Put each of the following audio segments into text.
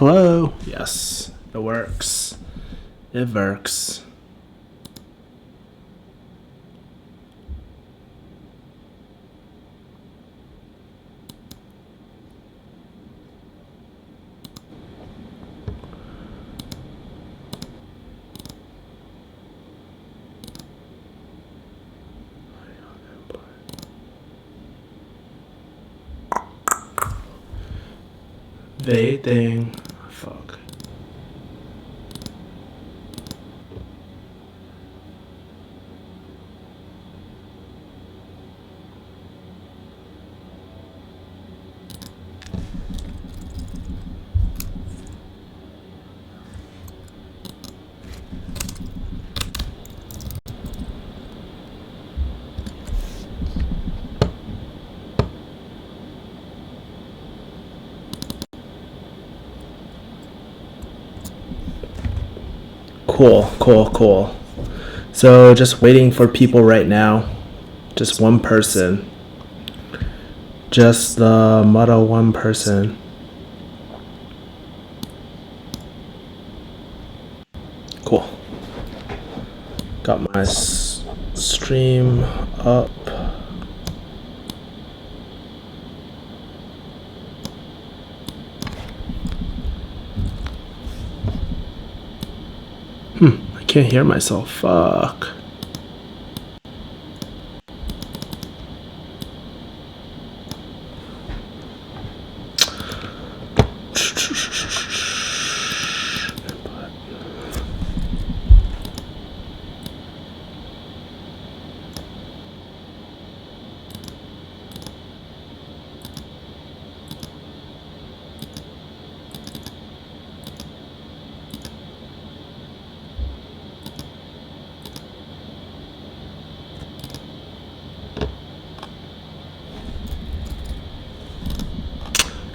Hello? Yes, it works. It works. They thing. Fuck. Cool. So just waiting for people right now. Just one person. Just the mudda one person. Cool. Got my stream up. I can't hear myself. Fuck.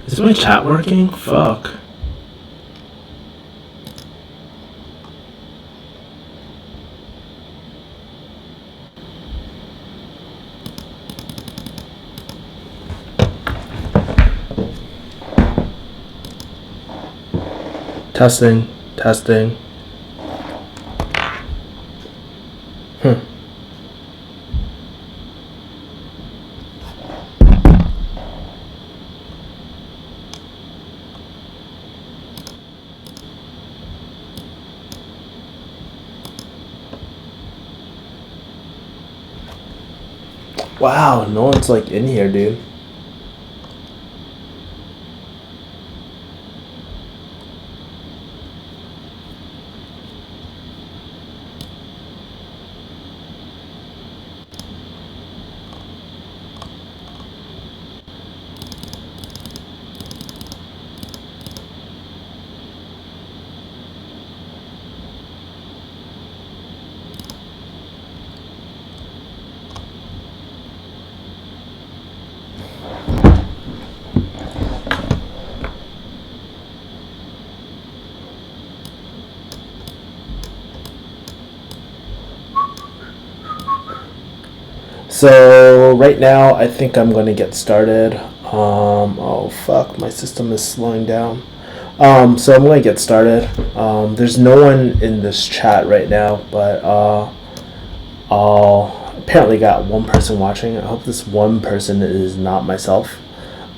Is my chat working? Fuck. Testing. Wow, no one's like in here, dude. So right now, I think I'm gonna get started. Oh fuck, my system is slowing down. So I'm gonna get started. There's no one in this chat right now, but I'll apparently got one person watching. I hope this one person is not myself.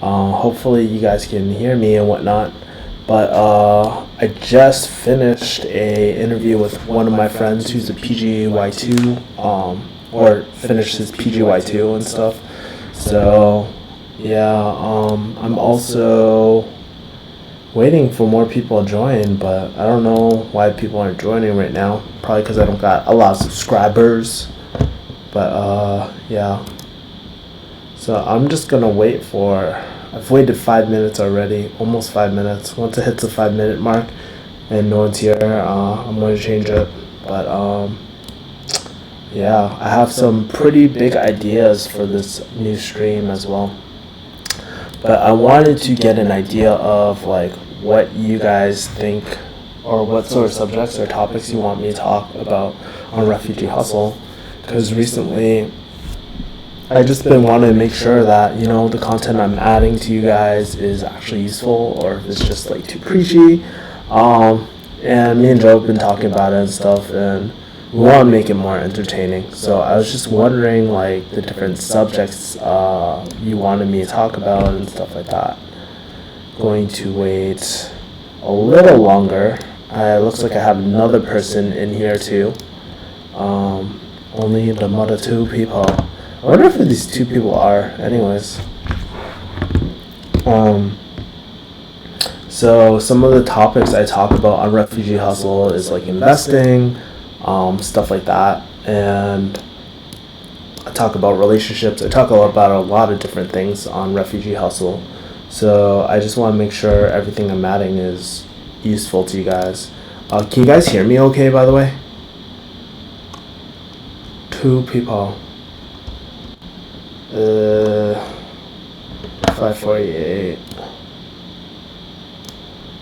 Hopefully you guys can hear me and whatnot. But I just finished a interview with one of my friends who's a PGY2. Or finished his PGY2 and stuff. So, yeah, I'm also waiting for more people to join, but I don't know why people aren't joining right now. Probably because I don't got a lot of subscribers. But, yeah. So I'm just gonna wait I've waited 5 minutes already, almost 5 minutes. Once it hits the 5 minute mark and no one's here, I'm gonna change it. But, yeah, I have some pretty big ideas for this new stream as well. But I wanted to get an idea of like what you guys think or what sort of subjects or topics you want me to talk about on Refugee Hustle. Because recently I just been wanting to make sure that, you know, the content I'm adding to you guys is actually useful, or if it's just like too preachy. And me and Joe have been talking about it and stuff, and we want to make it more entertaining. So I was just wondering, like, the different subjects you wanted me to talk about and stuff like that. Going to wait a little longer. It looks like I have another person in here too. Only the mudda 2 people. I wonder if who these 2 people are. Anyways. So some of the topics I talk about on Refugee Hustle is like investing, stuff like that, and I talk about relationships. I talk about a lot of different things on Refugee Hustle. So I just want to make sure everything I'm adding is useful to you guys. Can you guys hear me okay, by the way? 2 people. 548.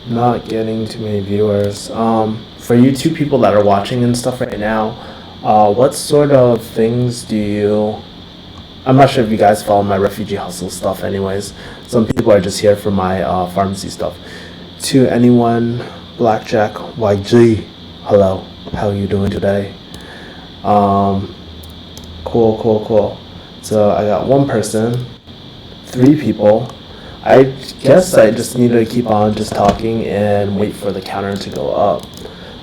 Not getting too many viewers. For you 2 people that are watching and stuff right now, what sort of things do you... I'm not sure if you guys follow my Refugee Hustle stuff anyways. Some people are just here for my pharmacy stuff. To anyone, Blackjack YG, hello, how are you doing today? Cool. So I got 1 person, 3 people. I guess I just need to keep on just talking and wait for the counter to go up.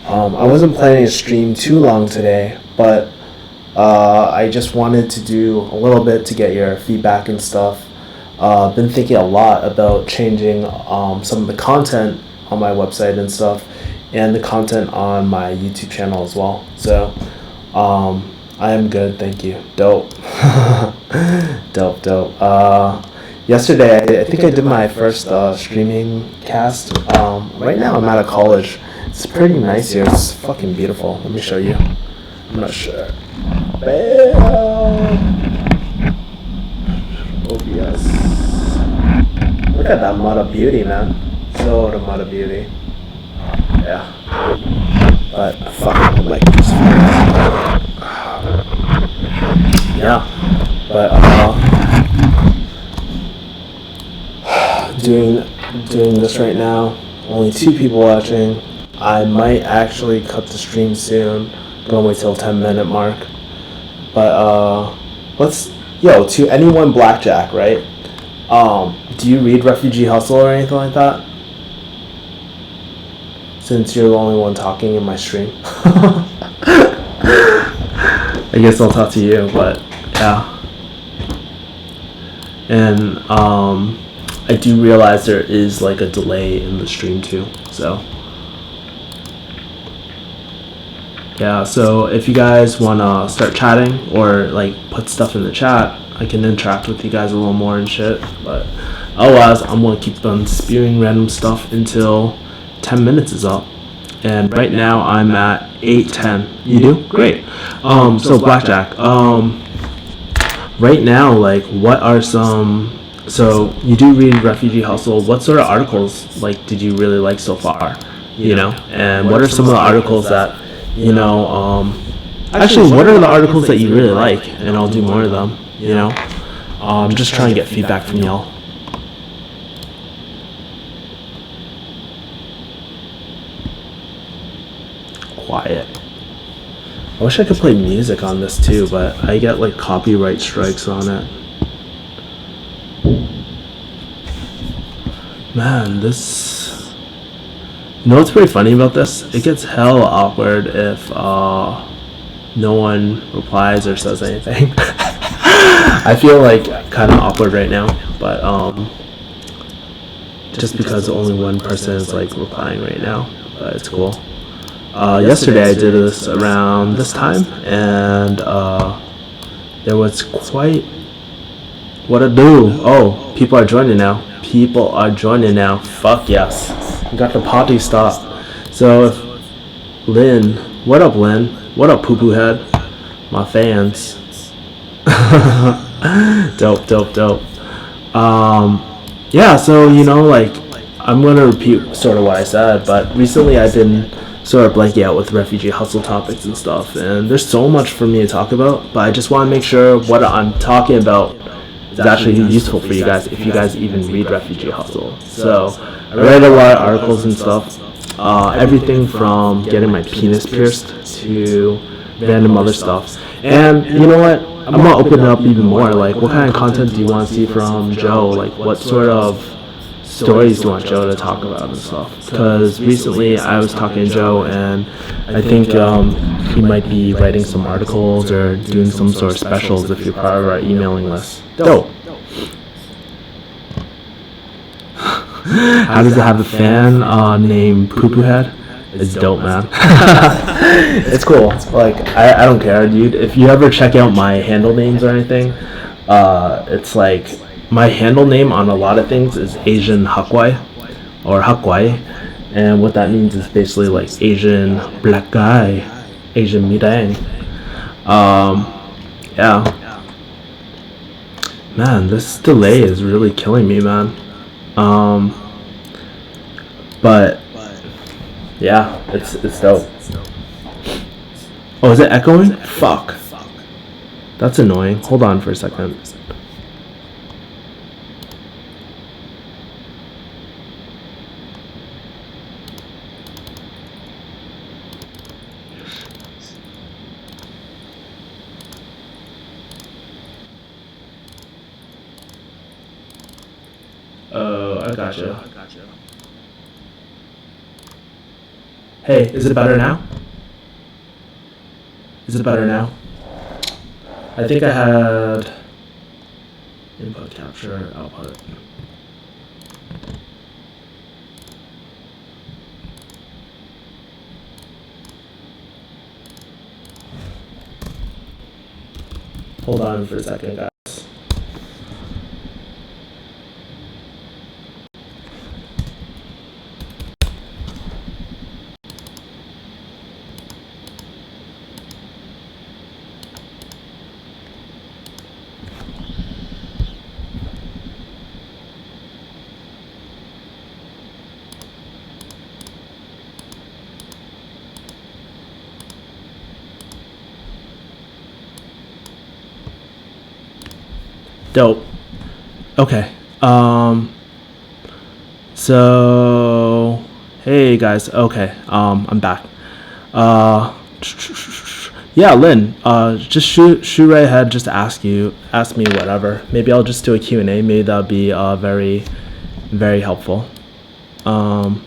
I wasn't planning to stream too long today, but I just wanted to do a little bit to get your feedback and stuff. Been thinking a lot about changing some of the content on my website and stuff, and the content on my YouTube channel as well. So I am good, thank you. Dope. Dope. Yesterday, I think I did my first streaming cast. Right now I'm out of college. It's pretty nice here. It's fucking beautiful. Let me show you. I'm not sure. Bam! OBS. Look at that mudda beauty, man. So the mudda beauty. Yeah. But fuck, I'm like just yeah. But doing this right now. Only 2 people watching. I might actually cut the stream soon. Gonna wait till 10-minute mark. But to anyone Blackjack, right? Do you read Refugee Hustle or anything like that? Since you're the only one talking in my stream. I guess I'll talk to you, but yeah. And I do realize there is like a delay in the stream too, so yeah. So if you guys want to start chatting or like put stuff in the chat, I can interact with you guys a little more and shit. But otherwise, I'm gonna keep on spewing random stuff until 10 minutes is up. And right now I'm at 8:10. You do? Great. So Blackjack, right now, like, what are some... So you do read Refugee Hustle. What sort of articles, like, did you really like so far? You know? And what are some of the articles that, you know... Actually, what are the articles that you really like? And I'll do more of them, you know? I'm just trying to get feedback from y'all. Quiet. I wish I could play music on this too, but I get like copyright strikes on it. Man, this... You know what's pretty funny about this? It gets hell awkward if no one replies or says anything. I feel like kind of awkward right now, but just because only one person is like replying right now, but it's cool. Yesterday I did this around this time, and there was quite... What to do? Oh, people are joining now. People are joining now. Fuck yes. We got the party stop. So if Lynn, what up Lynn? What up poo poo head? My fans. Dope. Yeah, so you know, like, I'm gonna repeat sort of what I said, but recently I've been sort of blanking out with refugee hustle topics and stuff. And there's so much for me to talk about, but I just want to make sure what I'm talking about is actually useful for you guys, if you guys even read refugee hustle. So I read a lot of articles and stuff. Everything from getting my penis pierced to random other stuff. And you know what? I'm gonna open it up even more. Like, what kind of content do you want to see from Joe? Like, what sort of stories do you want Joe to talk about and stuff? Because recently I was talking to Joe, and I think he might be writing some articles or doing some sort of specials if you're part of our emailing list. Dope. How does it have a fan named Poo Poo Head? It's dope, man. It's cool. Like, I don't care, dude. If you ever check out my handle names or anything, it's like, my handle name on a lot of things is Asian Hakwai or Hakwai, and what that means is basically like Asian black guy, Asian mirang. Yeah. Man, this delay is really killing me, man. But yeah, it's dope. Oh, is it echoing? Fuck. That's annoying. Hold on for a second. Oh, I gotcha. Hey, is it better now? Is it better now? I think I had input, capture, output. Hold on for a second, guys. Dope. Okay. So hey guys. Okay. I'm back. Yeah, Lynn. Just shoot right ahead. Just ask me whatever. Maybe I'll just do a Q&A. Maybe that'll be very, very helpful. You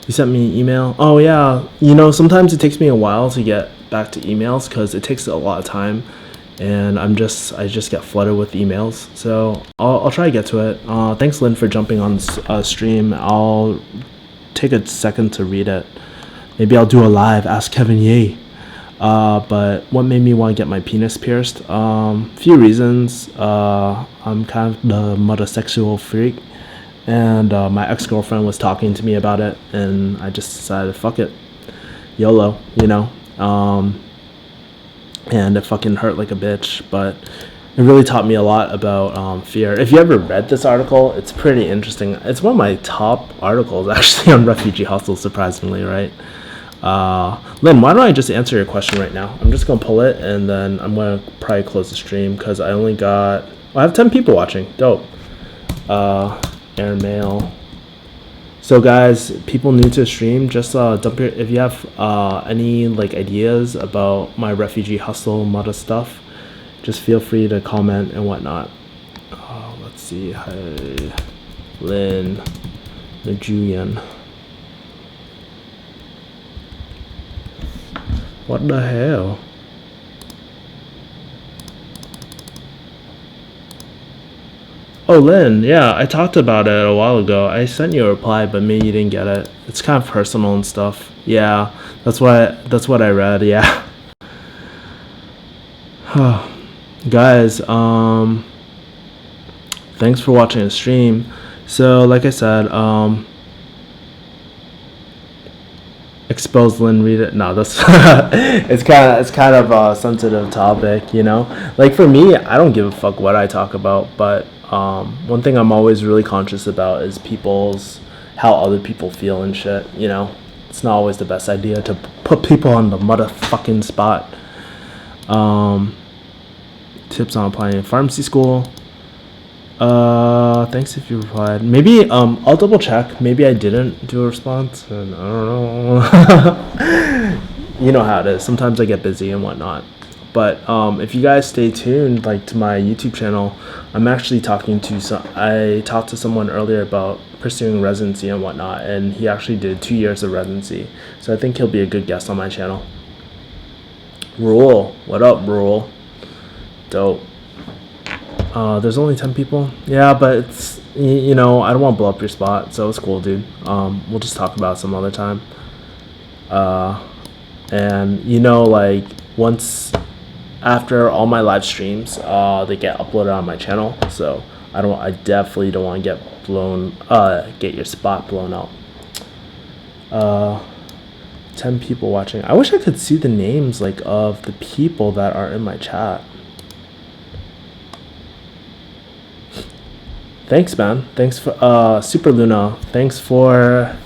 sent me an email. Oh yeah. Sometimes it takes me a while to get back to emails because it takes a lot of time. And I just get flooded with emails, so I'll try to get to it. Thanks, Lynn, for jumping on stream. I'll take a second to read it. Maybe I'll do a live Ask Kevin Ye. But what made me want to get my penis pierced? Few reasons. I'm kind of the mudda sexual freak, and my ex-girlfriend was talking to me about it, and I just decided, fuck it, YOLO, and it fucking hurt like a bitch, but it really taught me a lot about fear. If you ever read this article, it's pretty interesting. It's one of my top articles actually on refugee hustle, surprisingly, right? Lynn, why don't I just answer your question right now? I'm just gonna pull it, and then I'm gonna probably close the stream because I have 10 people watching. Dope. Airmail. So guys, people new to the stream, just if you have any ideas about my refugee hustle mudda stuff, just feel free to comment and whatnot. Let's see. Hi, Lynn, Julian. What the hell? Oh, Lynn, yeah, I talked about it a while ago. I sent you a reply, but maybe you didn't get it. It's kind of personal and stuff. Yeah, that's what I read. Yeah. Guys, thanks for watching the stream. So, like I said, expose Lynn, read it. No, that's it's kind of a sensitive topic, Like for me, I don't give a fuck what I talk about, but one thing I'm always really conscious about is how other people feel and shit, it's not always the best idea to put people on the motherfucking spot. Tips on applying in pharmacy school. Thanks if you replied. Maybe I'll double check. Maybe I didn't do a response, and I don't know. You know how it is. Sometimes I get busy and whatnot. But if you guys stay tuned, like to my YouTube channel, I'm actually I talked to someone earlier about pursuing residency and whatnot, and he actually did 2 years of residency. So I think he'll be a good guest on my channel. Rule, what up, Rule? Dope. There's only 10 people. Yeah, but it's, you know, I don't want to blow up your spot, so it's cool, dude. We'll just talk about it some other time. And you know, like once after all my live streams, they get uploaded on my channel. So I definitely don't want to get your spot blown out. 10 people watching. I wish I could see the names like of the people that are in my chat. Thanks, man. Thanks for Super Luna. Thanks for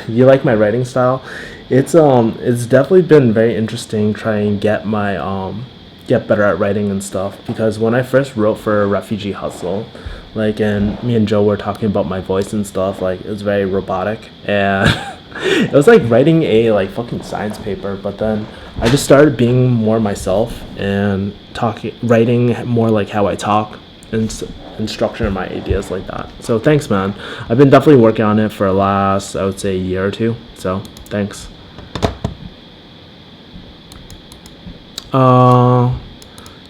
you like my writing style. It's definitely been very interesting trying to get better at writing and stuff, because when I first wrote for Refugee Hustle, like, and me and Joe were talking about my voice and stuff, like it was very robotic, and it was like writing a like fucking science paper. But then I just started being more myself and writing more like how I talk and structure my ideas like that. So thanks, man. I've been definitely working on it for the last, I would say, year or two. So thanks.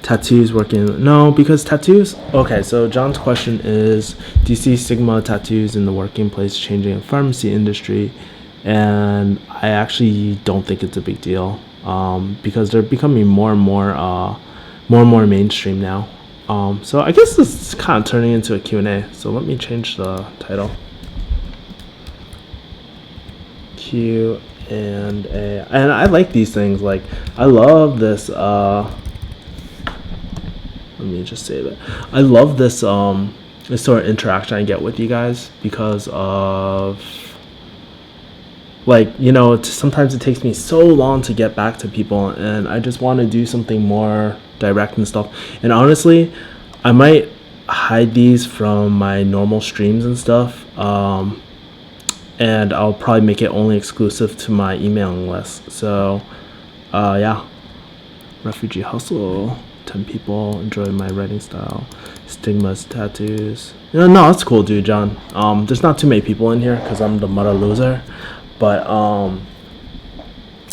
Tattoos working? No, because tattoos. Okay, so John's question is, do you see stigma tattoos in the working place changing in pharmacy industry? And I actually don't think it's a big deal, because they're becoming more and more mainstream now. So I guess this is kind of turning into a Q&A. So let me change the title. Q&A. And I like these things. Like, I love this. Let me just save it. I love this this sort of interaction I get with you guys, because of, like, you know, sometimes it takes me so long to get back to people, and I just want to do something more direct and stuff. And honestly, I might hide these from my normal streams and stuff, and I'll probably make it only exclusive to my emailing list. So yeah, Refugee Hustle, 10 people enjoy my writing style, stigmas, tattoos. No, it's cool, dude. John, there's not too many people in here because I'm the mudda loser, but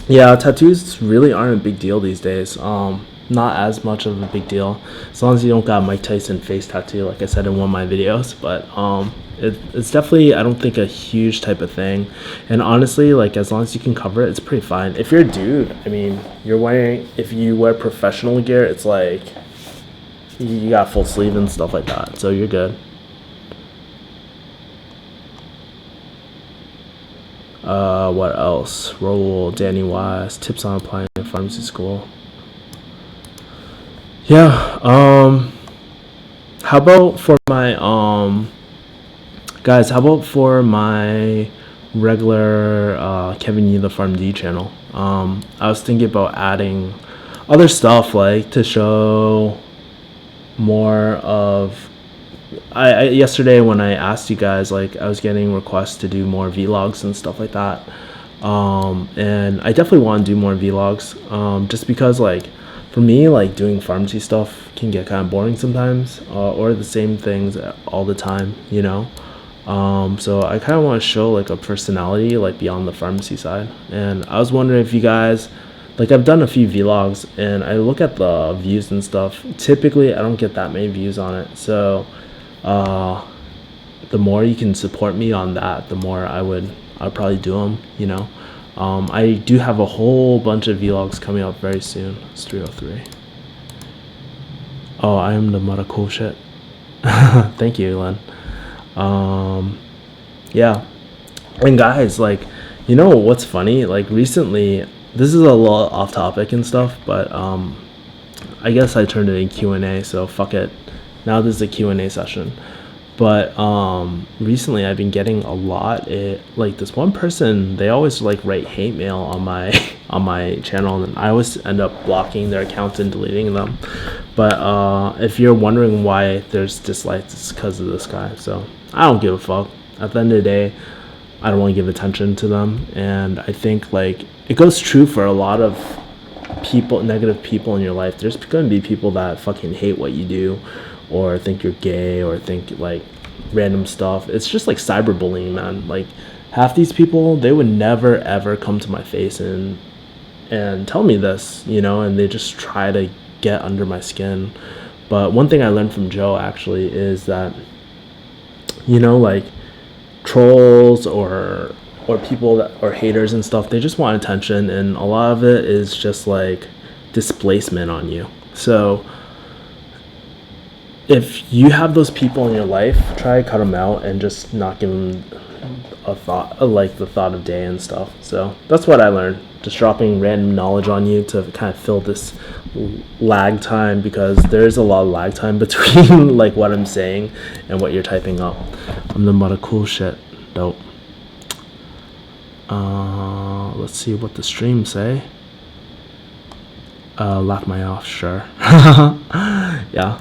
yeah, tattoos really aren't a big deal these days. Not as much of a big deal, as long as you don't got Mike Tyson face tattoo, like I said in one of my videos. But it's definitely, I don't think, a huge type of thing. And honestly, like, as long as you can cover it, it's pretty fine. If you're a dude, I mean, if you wear professional gear, it's like you got full sleeve and stuff like that, so you're good. What else? Raul, Danny Wise, tips on applying to pharmacy school. Yeah, how about for my guys, how about for my regular Kevin Yee the pharmd channel? I was thinking about adding other stuff, like to show more of, I yesterday when I asked you guys, like, I was getting requests to do more vlogs and stuff like that, and I definitely want to do more vlogs, just because, like, for me, like, doing pharmacy stuff can get kind of boring sometimes, or the same things all the time, you know. So I kind of want to show, like, a personality, like, beyond the pharmacy side. And I was wondering if you guys, like, I've done a few vlogs and I look at the views and stuff. Typically I don't get that many views on it, so the more you can support me on that, the more I'd probably do them, you know. I do have a whole bunch of vlogs coming up very soon. It's 3:03. Oh, I am the mudda cool shit. Thank you, Len. Yeah, and guys, like, you know what's funny? Like, recently, this is a lot off topic and stuff, but I guess I turned it in Q&A, so fuck it. Now this is a Q&A session. But recently I've been getting a lot. Like this one person, they always like write hate mail on my on my channel, and I always end up blocking their accounts and deleting them. But if you're wondering why there's dislikes, it's because of this guy. So I don't give a fuck. At the end of the day, I don't want to give attention to them. And I think like it goes true for a lot of people, negative people in your life. There's going to be people that fucking hate what you do, or think you're gay, or think like random stuff. It's just like cyberbullying, man. Like half these people, they would never ever come to my face and tell me this, and they just try to get under my skin. But one thing I learned from Joe actually is that, like trolls or people that or haters and stuff, they just want attention, and a lot of it is just like displacement on you. So if you have those people in your life, try to cut them out and just not give them a thought, like the thought of day and stuff. So that's what I learned, just dropping random knowledge on you to kind of fill this lag time, because there's a lot of lag time between like what I'm saying and what you're typing up. I'm the mudda cool shit. Dope. Let's see what the stream say. Laugh my off, sure. Yeah.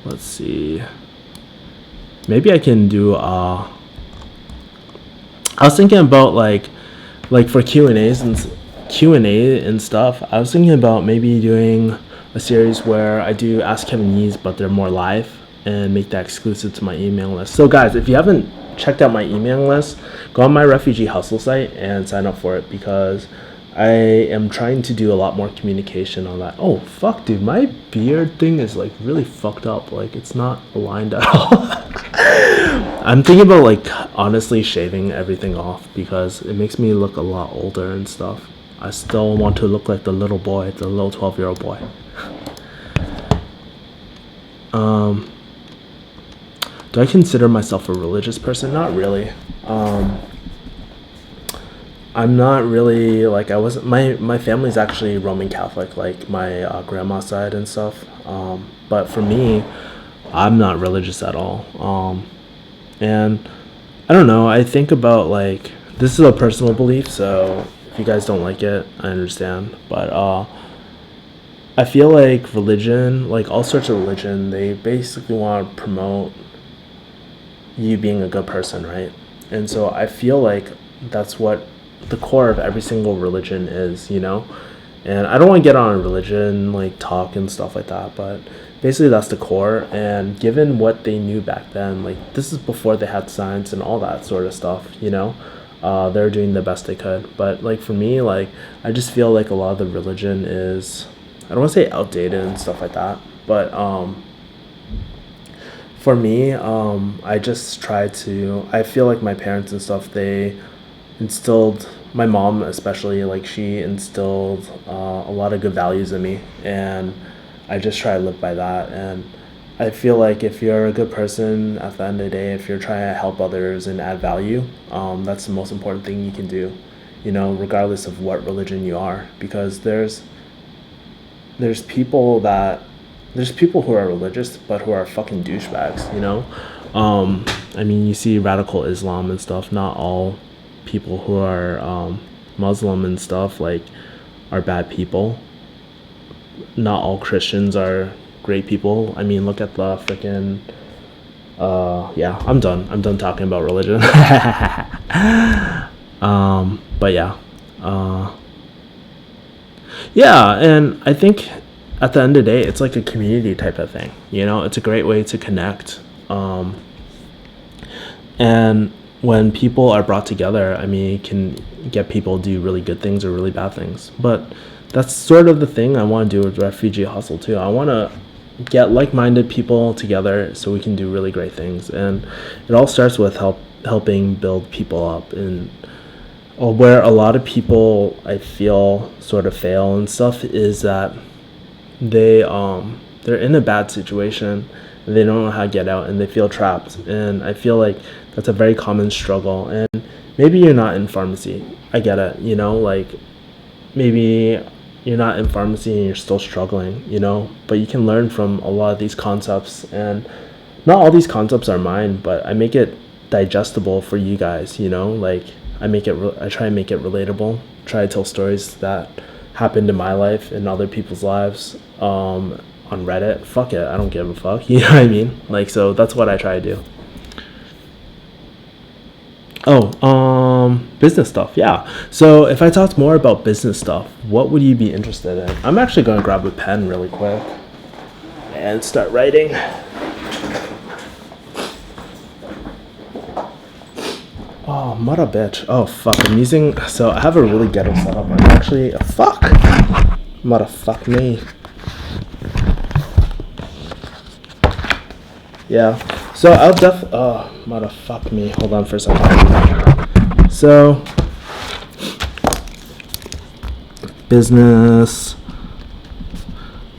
Let's see. Maybe I can do I was thinking about like for Q&As and Q&A and stuff. I was thinking about maybe doing a series where I do Ask Kevin Yees, but they're more live, and make that exclusive to my email list. So guys, if you haven't checked out my email list, go on my Refugee Hustle site and sign up for it, because I am trying to do a lot more communication on that. Oh fuck, dude, my beard thing is like really fucked up. Like it's not aligned at all. I'm thinking about like honestly shaving everything off, because it makes me look a lot older and stuff. I still want to look like the little boy, the little 12-year-old boy. Do I consider myself a religious person? Not really. I'm not really, like, I wasn't, my family's actually Roman Catholic, like my grandma's side and stuff. But for me, I'm not religious at all. And I don't know, I think about like, this is a personal belief, so if you guys don't like it, I understand. But I feel like religion, like all sorts of religion, they basically want to promote you being a good person, right? And so I feel like that's what the core of every single religion is, and I don't want to get on a religion like talk and stuff like that, but basically that's the core. And given what they knew back then, like this is before they had science and all that sort of stuff, they're doing the best they could. But like for me, like I just feel like a lot of the religion is, I don't want to say outdated and stuff like that, but for me, I just try to, I feel like my parents and stuff, they instilled, my mom especially, like she instilled a lot of good values in me, and I just try to live by that. And I feel like if you're a good person, at the end of the day, if you're trying to help others and add value, that's the most important thing you can do, regardless of what religion you are. Because there's people who are religious but who are fucking douchebags, I mean, you see radical Islam and stuff. Not all people who are Muslim and stuff like are bad people. Not all Christians are great people. I mean, look at the freaking yeah, I'm done talking about religion. But yeah, yeah, and I think at the end of the day, it's like a community type of thing. It's a great way to connect. And when people are brought together, I mean, it can get people to do really good things or really bad things. But that's sort of the thing I want to do with Refugee Hustle too. I want to get like-minded people together so we can do really great things. And it all starts with helping build people up. And where a lot of people, I feel, sort of fail and stuff is that they're in a bad situation and they don't know how to get out, and they feel trapped. And I feel like that's a very common struggle. And maybe you're not in pharmacy, I get it, like maybe you're not in pharmacy and you're still struggling, you know, but you can learn from a lot of these concepts. And not all these concepts are mine, but I make it digestible for you guys, you know, like I try and make it relatable, try to tell stories that happened in my life and other people's lives, on Reddit. Fuck it, I don't give a fuck. You know what I mean? Like, so that's what I try to do. Oh, business stuff. Yeah. So if I talked more about business stuff, what would you be interested in? I'm actually going to grab a pen really quick and start writing. Oh, mudda bitch. Oh, fuck. So I have a really ghetto setup. I'm actually, fuck. Mudda fuck me. Yeah. So I'll mudda fuck me. Hold on for a second. So, business,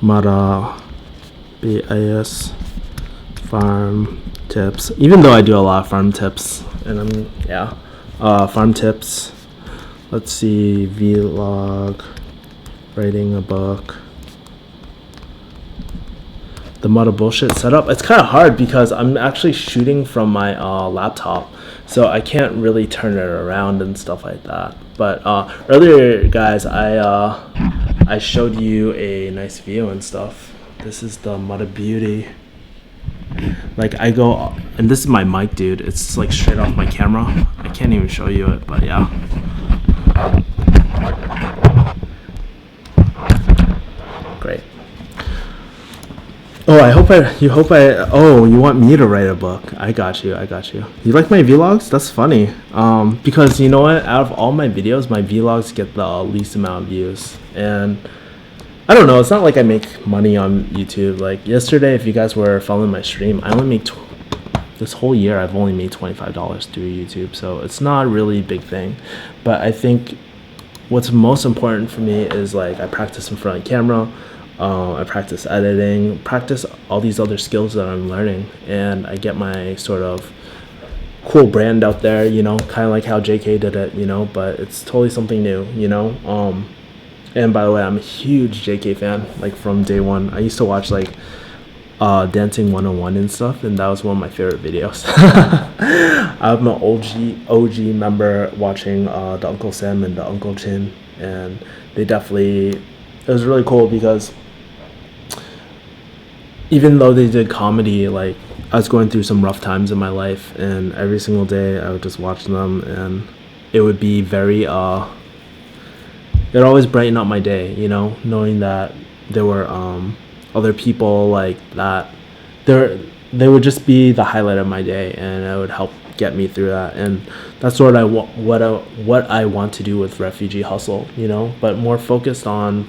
mudda, BIS, farm tips. Even though I do a lot of farm tips, and farm tips. Let's see, vlog, writing a book. The mudda bullshit setup. It's kind of hard because I'm actually shooting from my laptop, so I can't really turn it around and stuff like that. But earlier, guys, I showed you a nice view and stuff. This is the mudda beauty. Like, I go, and this is my mic, dude. It's like straight off my camera. I can't even show you it, but yeah. Great. Oh, oh, you want me to write a book? I got you. You like my vlogs? That's funny. Because you know what? Out of all my videos, my vlogs get the least amount of views. And I don't know, it's not like I make money on YouTube. Like yesterday, if you guys were following my stream, I only make, this whole year, I've only made $25 through YouTube. So it's not really a big thing. But I think what's most important for me is, like, I practice in front of the camera. I practice editing, practice all these other skills that I'm learning, and I get my sort of cool brand out there, you know, kind of like how JK did it, you know, but it's totally something new, you know. And by the way, I'm a huge JK fan, like from day one. I used to watch like Dancing 101 and stuff, and that was one of my favorite videos. I'm an OG member watching the Uncle Sam and the Uncle Chin, and it was really cool because even though they did comedy, like, I was going through some rough times in my life, and every single day I would just watch them, and it would be very it always brighten up my day, you know, knowing that there were other people like that. They would just be the highlight of my day, and it would help get me through that. And that's what I want to do with Refugee Hustle, you know, but more focused on,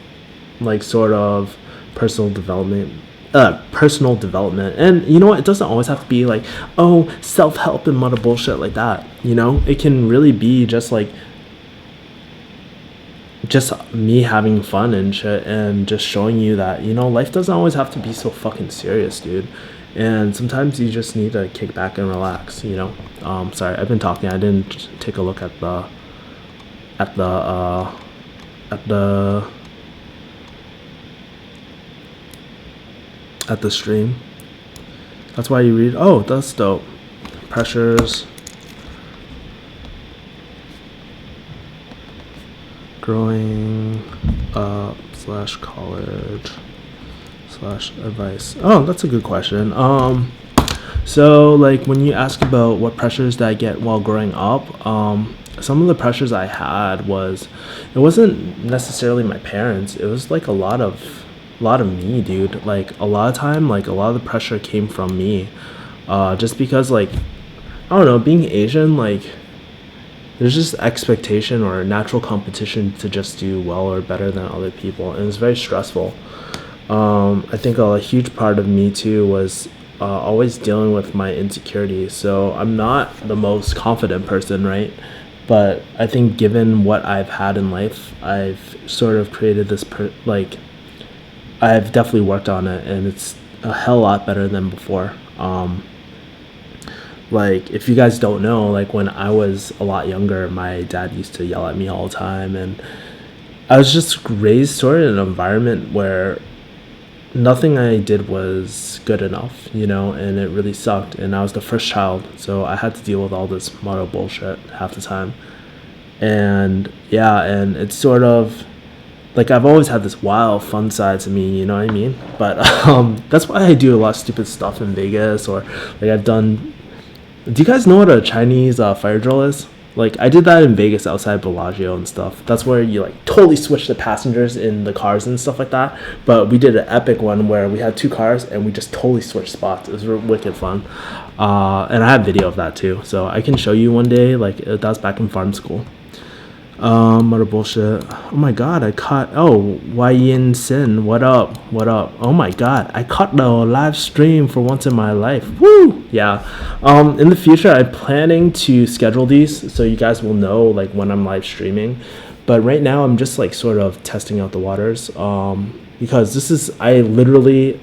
like, sort of personal development. And you know what, it doesn't always have to be like, oh, self-help and mudda bullshit like that, you know. It can really be just like, just me having fun and shit, and just showing you that, you know, life doesn't always have to be so fucking serious, dude. And sometimes you just need to kick back and relax, you know. Sorry, I've been talking. I didn't take a look at the stream. That's why you read. Oh, that's dope. Pressures. Growing up / college / advice. Oh, that's a good question. So, like, when you ask about what pressures did I get while growing up, some of the pressures I had it wasn't necessarily my parents. It was like a lot of me, dude. Like, a lot of time, like, a lot of the pressure came from me, just because, like, I don't know, being Asian, like, there's just expectation or natural competition to just do well or better than other people, and it's very stressful. I think a huge part of me too was always dealing with my insecurities. So I'm not the most confident person, right? But I think given what I've had in life, I've sort of created this I've definitely worked on it, and it's a hell lot better than before. Like, if you guys don't know, like, when I was a lot younger, my dad used to yell at me all the time, and I was just raised sort of in an environment where nothing I did was good enough, you know, and it really sucked. And I was the first child, so I had to deal with all this motto bullshit half the time. And yeah, and it's sort of like I've always had this wild, fun side to me, you know what I mean? But that's why I do a lot of stupid stuff in Vegas, or like I've done. Do you guys know what a Chinese fire drill is? Like I did that in Vegas outside Bellagio and stuff. That's where you like totally switch the passengers in the cars and stuff like that. But we did an epic one where we had two cars and we just totally switched spots. It was wicked fun, and I have video of that too, so I can show you one day. Like that was back in farm school. What bullshit. Oh my god, I caught. Oh, Yin Sin, what up? What up? Oh my god, I caught the live stream for once in my life. Woo! Yeah. In the future, I'm planning to schedule these so you guys will know like when I'm live streaming. But right now, I'm just like sort of testing out the waters. Because this is, I literally,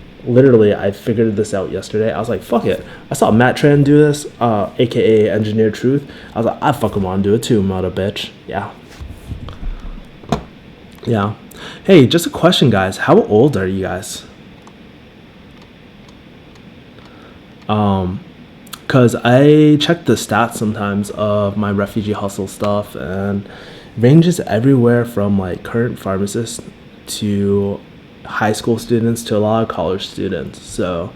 I figured this out yesterday. I was like, fuck it. I saw Matt Tran do this, aka Engineer Truth. I was like, I fucking want to do it too, mother bitch. Yeah. Yeah. Hey, just a question, guys. How old are you guys? Because I check the stats sometimes of my refugee hustle stuff, and ranges everywhere from like current pharmacists to high school students to a lot of college students. So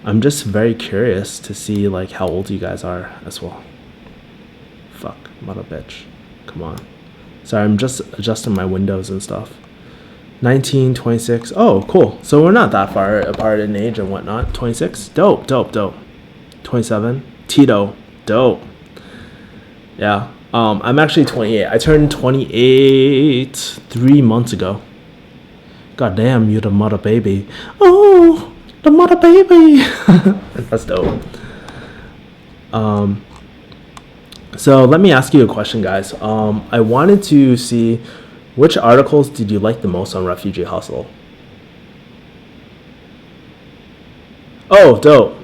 I'm just very curious to see like how old you guys are as well. Fuck, mother bitch. Come on. Sorry, I'm just adjusting my windows and stuff. 19, 26. Oh, cool. So we're not that far apart in age and whatnot. 26. Dope. 27. Tito. Dope. Yeah. I'm actually 28. I turned 28 3 months ago. God damn, you the mother baby. Oh, the mother baby. That's dope. So let me ask you a question, guys. I wanted to see which articles did you like the most on Refugee Hustle? Oh, dope.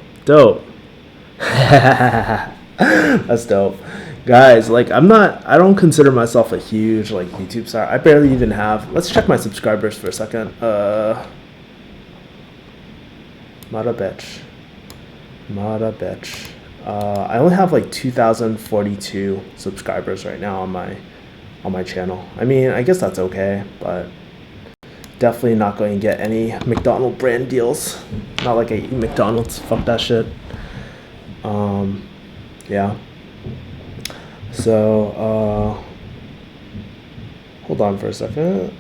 That's dope. Guys, like I don't consider myself a huge like YouTube star. I barely even have, let's check my subscribers for a second. Mudda bitch. I only have like 2,042 subscribers right now on my channel. I mean, I guess that's okay, but definitely not going to get any McDonald's brand deals. Not like I eat McDonald's. Fuck that shit. Yeah. So, hold on for a second.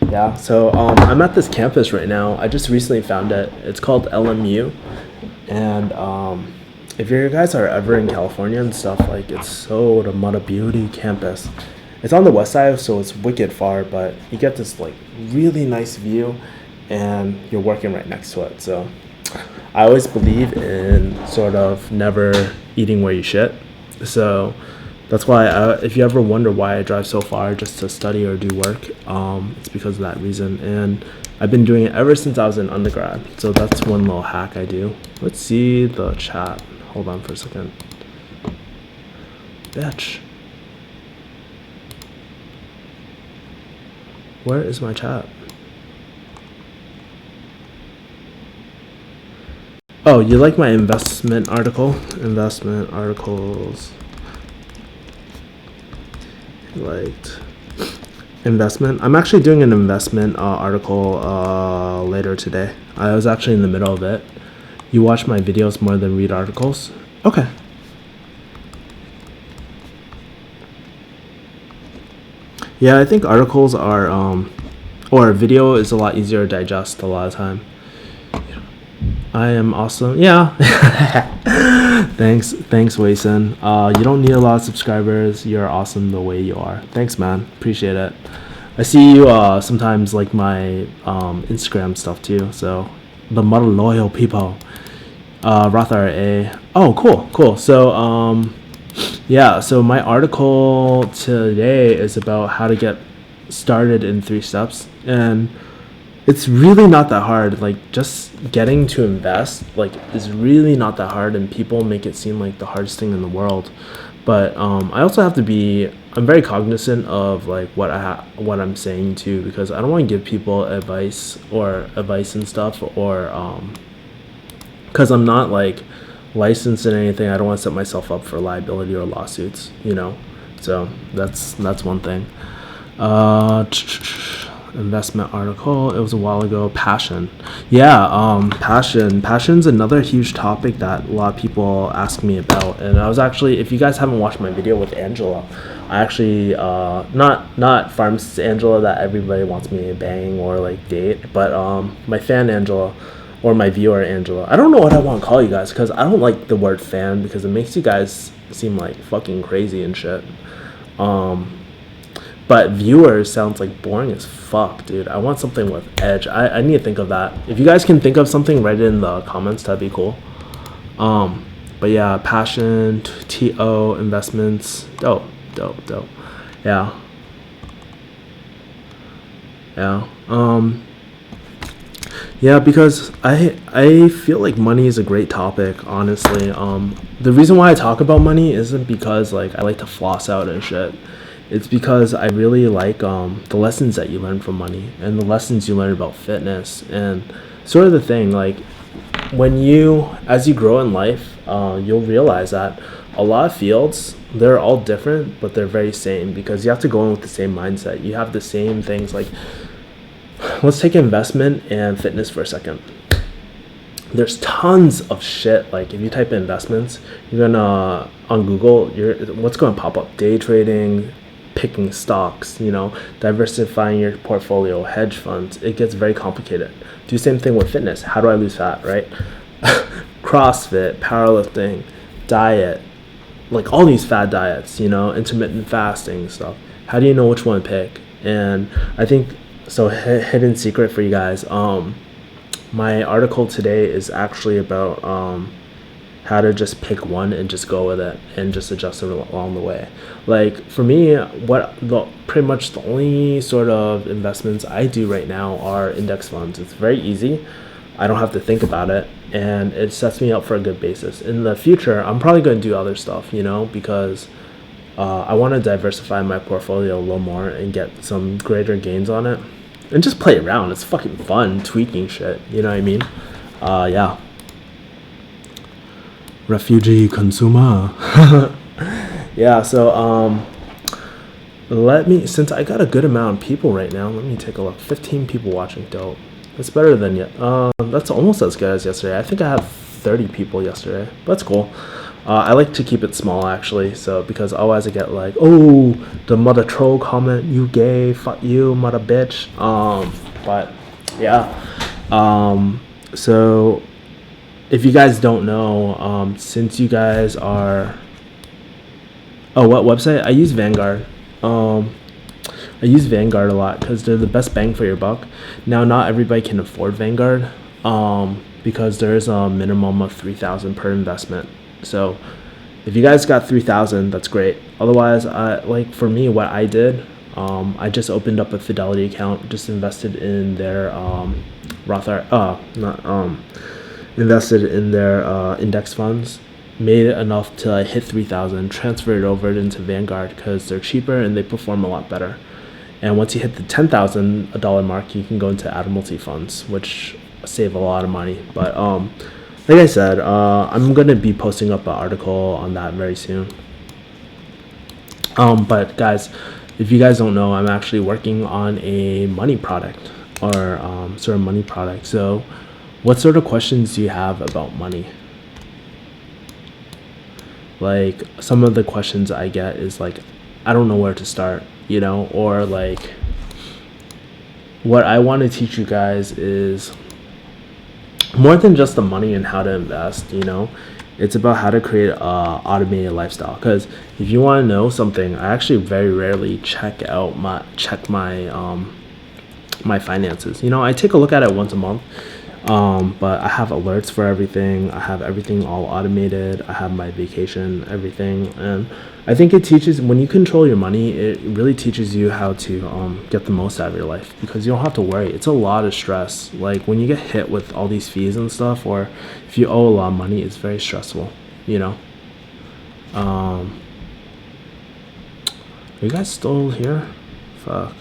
Yeah, so I'm at this campus right now. I just recently found it. It's called LMU, and if you guys are ever in California and stuff, like it's so the Mudda Beauty campus. It's on the west side, so it's wicked far, but you get this like really nice view, and you're working right next to it. So I always believe in sort of never eating where you shit. So that's why if you ever wonder why I drive so far just to study or do work, it's because of that reason. And I've been doing it ever since I was in undergrad. So that's one little hack I do. Let's see the chat. Hold on for a second. Bitch. Where is my chat? Oh, you like my investment article? Investment articles. Liked investment. I'm actually doing an investment article later today. I was actually in the middle of it. You watch my videos more than read articles? Okay. Yeah, I think articles are or video is a lot easier to digest a lot of time. I am awesome. Yeah. Thanks, Wayson. You don't need a lot of subscribers. You're awesome the way you are. Thanks, man. Appreciate it. I see you sometimes like my Instagram stuff too. So the mother loyal people. Rothar A. Oh, cool. So yeah. So my article today is about how to get started in 3 steps, and it's really not that hard. Like, just getting to invest, like, is really not that hard, and people make it seem like the hardest thing in the world. But I also have to be. I'm very cognizant of like what I'm saying too, because I don't want to give people advice and stuff, or because I'm not like licensed in anything. I don't want to set myself up for liability or lawsuits. So that's one thing. Uh, Investment article. It was a while ago. Passion. Yeah, Passion's another huge topic that a lot of people ask me about. And I was actually, if you guys haven't watched my video with Angela, I actually not pharmd Angela that everybody wants me to bang or like date, but my fan Angela, or my viewer Angela. I don't know what I want to call you guys, because I don't like the word fan, because it makes you guys seem like fucking crazy and shit. But viewers sounds like boring as fuck, dude. I want something with edge. I need to think of that. If you guys can think of something, write it in the comments. That'd be cool. But yeah, passion, TO, investments. Dope. Yeah. Yeah, because I feel like money is a great topic, honestly. The reason why I talk about money isn't because like I like to floss out and shit. It's because I really like the lessons that you learn from money, and the lessons you learn about fitness, and sort of the thing, like, as you grow in life, you'll realize that a lot of fields, they're all different, but they're very same, because you have to go in with the same mindset. You have the same things. Like, let's take investment and fitness for a second. There's tons of shit. Like, if you type in investments, you're gonna, on Google, what's going to pop up? Day trading, picking stocks, diversifying your portfolio, hedge funds. It gets very complicated. Do the same thing with fitness. How do I lose fat, right? CrossFit, powerlifting, diet, like all these fad diets, intermittent fasting stuff. How do you know which one to pick? And I think, so hidden secret for you guys, my article today is actually about how to just pick one and just go with it and just adjust it along the way. Like, for me, pretty much the only sort of investments I do right now are index funds. It's very easy. I don't have to think about it, and it sets me up for a good basis. In the future, I'm probably going to do other stuff, because I want to diversify my portfolio a little more and get some greater gains on it, and just play around. It's fucking fun tweaking shit. You know what I mean? Yeah. Refugee consumer. Yeah, so since I got a good amount of people right now, let me take a look. 15 people watching. Dope. That's better than that's almost as good as yesterday. I think I had 30 people yesterday. That's cool. I like to keep it small, actually, so because otherwise I get like, oh, the mother troll comment, you gay, fuck you, mother bitch. But yeah. So if you guys don't know, since you guys are, what website? I use Vanguard. I use Vanguard a lot because they're the best bang for your buck. Now, not everybody can afford Vanguard, because there is a minimum of 3,000 per investment. So if you guys got 3,000, that's great. Otherwise, like for me, what I did, I just opened up a Fidelity account, just invested in their invested in their index funds, made it enough to hit 3,000, transferred it over into Vanguard because they're cheaper and they perform a lot better. And once you hit the $10,000 mark, you can go into Admiralty funds, which save a lot of money. But like I said, I'm gonna be posting up an article on that very soon. But guys, if you guys don't know, I'm actually working on a money product, or sort of money product. So what sort of questions do you have about money? Like, some of the questions I get is like, I don't know where to start, or like, what I want to teach you guys is more than just the money and how to invest. It's about how to create a automated lifestyle. Because if you want to know something, I actually very rarely check my my finances. I take a look at it once a month. But I have alerts for everything. I have everything all automated. I have my vacation, everything. And I think it teaches, when you control your money, it really teaches you how to get the most out of your life, because you don't have to worry. It's a lot of stress. Like when you get hit with all these fees and stuff, or if you owe a lot of money, it's very stressful, you know? Are you guys still here? Fuck.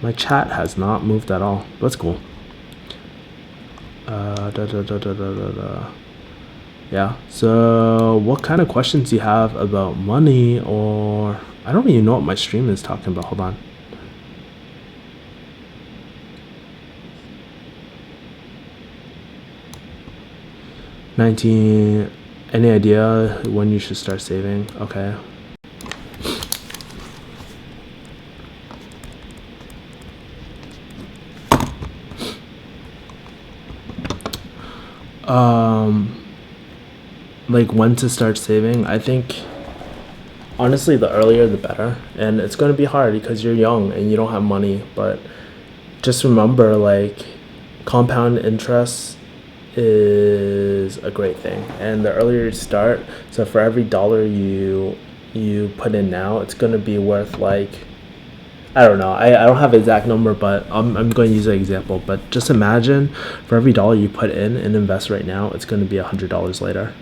My chat has not moved at all. That's cool. Yeah, so what kind of questions do you have about money, or I don't even know what my stream is talking about. Hold on. $19. Any idea when you should start saving? Okay. Like when to start saving? I think honestly the earlier the better, and it's going to be hard because you're young and you don't have money, but just remember, like, compound interest is a great thing, and the earlier you start, so for every dollar you put in now, it's going to be worth, like, I don't know, I don't have an exact number, but I'm going to use an example. But just imagine, for every dollar you put in and invest right now, it's going to be $100 later.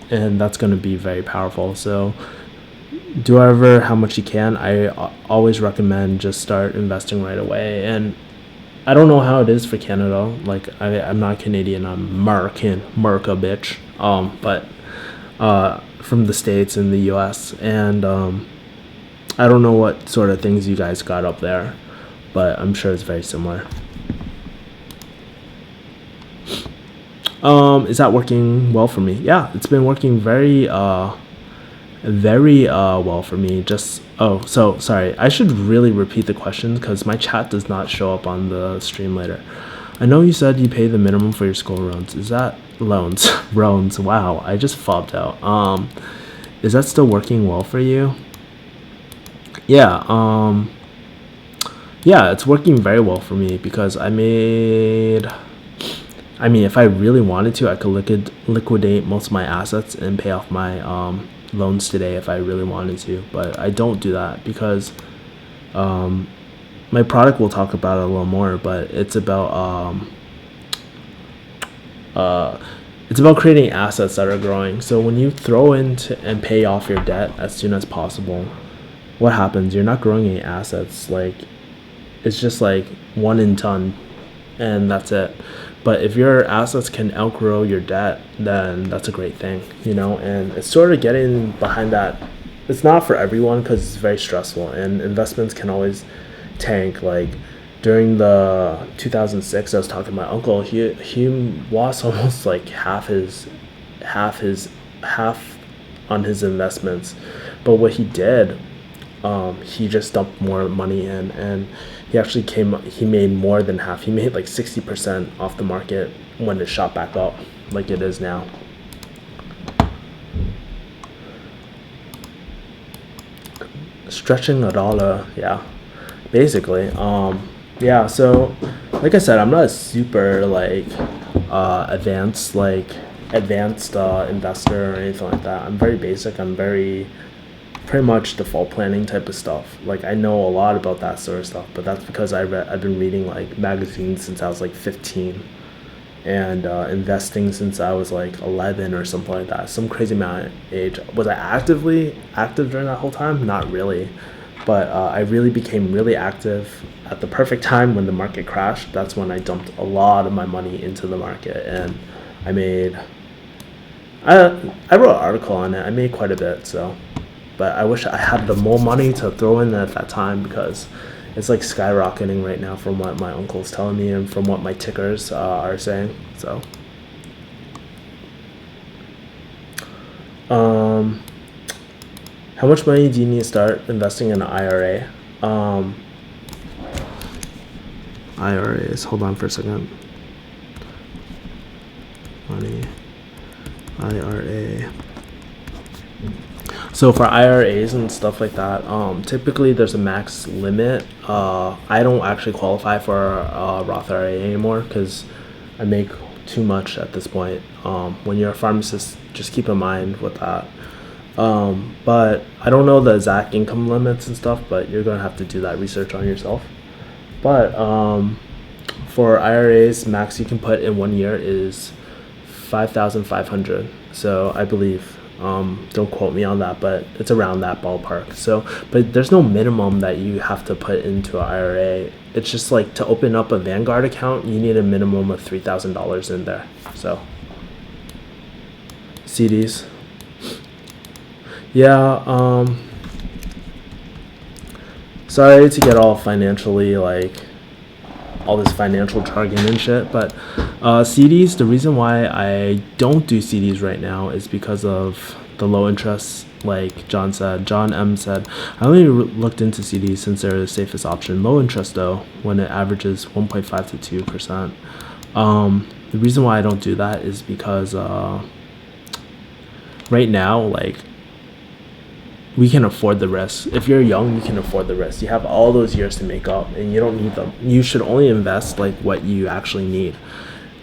And that's going to be very powerful. So do whatever, how much you can. I always recommend just start investing right away. And I don't know how it is for Canada. Like, I'm not Canadian, I'm American, Merca bitch. But from the States and the US, and I don't know what sort of things you guys got up there, but I'm sure it's very similar. Is that working well for me? Yeah, it's been working very well for me. So sorry, I should really repeat the question because my chat does not show up on the stream later. I know you said you pay the minimum for your school loans. Is that loans? Loans. Wow, I just fobbed out. Is that still working well for you? Yeah. Yeah, it's working very well for me because if I really wanted to, I could liquidate most of my assets and pay off my loans today if I really wanted to. But I don't do that because my product, we'll talk about it a little more, but it's about creating assets that are growing. So when you throw into and pay off your debt as soon as possible, what happens? You're not growing any assets. Like, it's just like one in ton, and that's it. But if your assets can outgrow your debt, then that's a great thing, you know? And it's sort of getting behind that. It's not for everyone because it's very stressful, and investments can always tank. Like during the 2006, I was talking to my uncle. He lost almost like half on his investments. But what he did, he just dumped more money in, and he made more than half. He made like 60% off the market when it shot back up like it is now. Stretching a dollar, yeah, basically. Yeah, so like I said, I'm not a super advanced investor or anything like that. I'm very basic. I'm very pretty much default planning type of stuff. Like, I know a lot about that sort of stuff, but that's because I've been reading like magazines since I was like 15, and investing since I was like 11 or something like that. Some crazy amount of age. Was I active during that whole time? Not really, but I really became really active at the perfect time when the market crashed. That's when I dumped a lot of my money into the market, and I wrote an article on it. I made quite a bit, so. But I wish I had the more money to throw in at that time, because it's like skyrocketing right now from what my uncle's telling me and from what my tickers are saying. So, how much money do you need to start investing in an IRA? IRAs. Hold on for a second. Money. IRA. So for IRAs and stuff like that, typically there's a max limit. I don't actually qualify for a Roth IRA anymore because I make too much at this point. When you're a pharmacist, just keep in mind with that. But I don't know the exact income limits and stuff, but you're going to have to do that research on yourself. But for IRAs, max you can put in 1 year is 5,500. So I believe, don't quote me on that, but it's around that ballpark. So, but there's no minimum that you have to put into an IRA. It's just like to open up a Vanguard account, you need a minimum of $3,000 in there. So, CDs. Yeah, sorry to get all financially, like, all this financial jargon and shit, but CDs, the reason why I don't do CDs right now is because of the low interest. Like John M said, I only looked into CDs since they're the safest option. Low interest though, when it averages 1.5 to 2%. The reason why I don't do that is because right now, like, we can afford the risk. If you're young, you can afford the risk. You have all those years to make up, and you don't need them. You should only invest like what you actually need,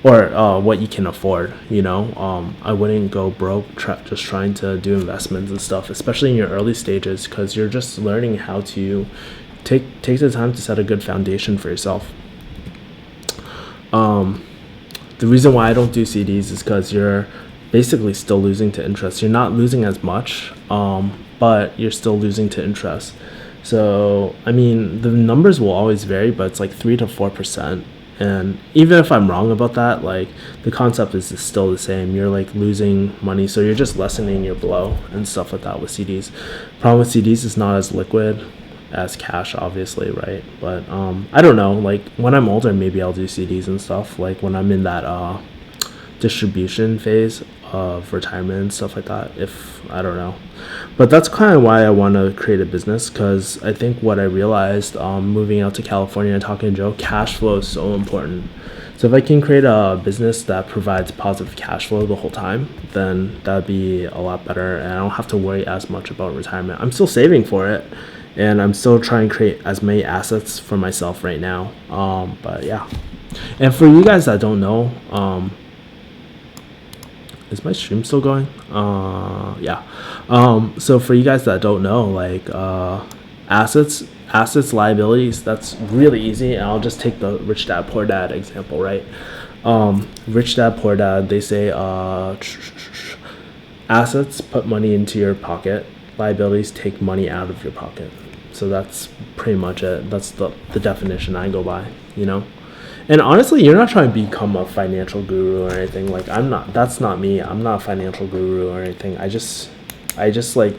or what you can afford. I wouldn't go broke just trying to do investments and stuff, especially in your early stages, because you're just learning how to take the time to set a good foundation for yourself. The reason why I don't do CDs is because you're basically still losing to interest. You're not losing as much, but you're still losing to interest. So, I mean, the numbers will always vary, but it's like 3 to 4%. And even if I'm wrong about that, like, the concept is still the same. You're like losing money, so you're just lessening your blow and stuff like that with CDs. Problem with CDs is not as liquid as cash, obviously, right? But I don't know. Like, when I'm older, maybe I'll do CDs and stuff. Like when I'm in that distribution phase of retirement and stuff like that, if I don't know. But that's kind of why I want to create a business, because I think what I realized moving out to California and talking to Joe, cash flow is so important. So if I can create a business that provides positive cash flow the whole time, then that'd be a lot better, and I don't have to worry as much about retirement. I'm still saving for it, and I'm still trying to create as many assets for myself right now. But yeah, and for you guys that don't know, is my stream still going? Yeah. So for you guys that don't know, like, assets, liabilities, that's really easy. And I'll just take the rich dad, poor dad example, right? Rich dad, poor dad, they say, assets put money into your pocket, liabilities take money out of your pocket. So that's pretty much it. That's the definition I go by, And honestly, you're not trying to become a financial guru or anything. Like, I'm not. That's not me. I'm not a financial guru or anything. I just like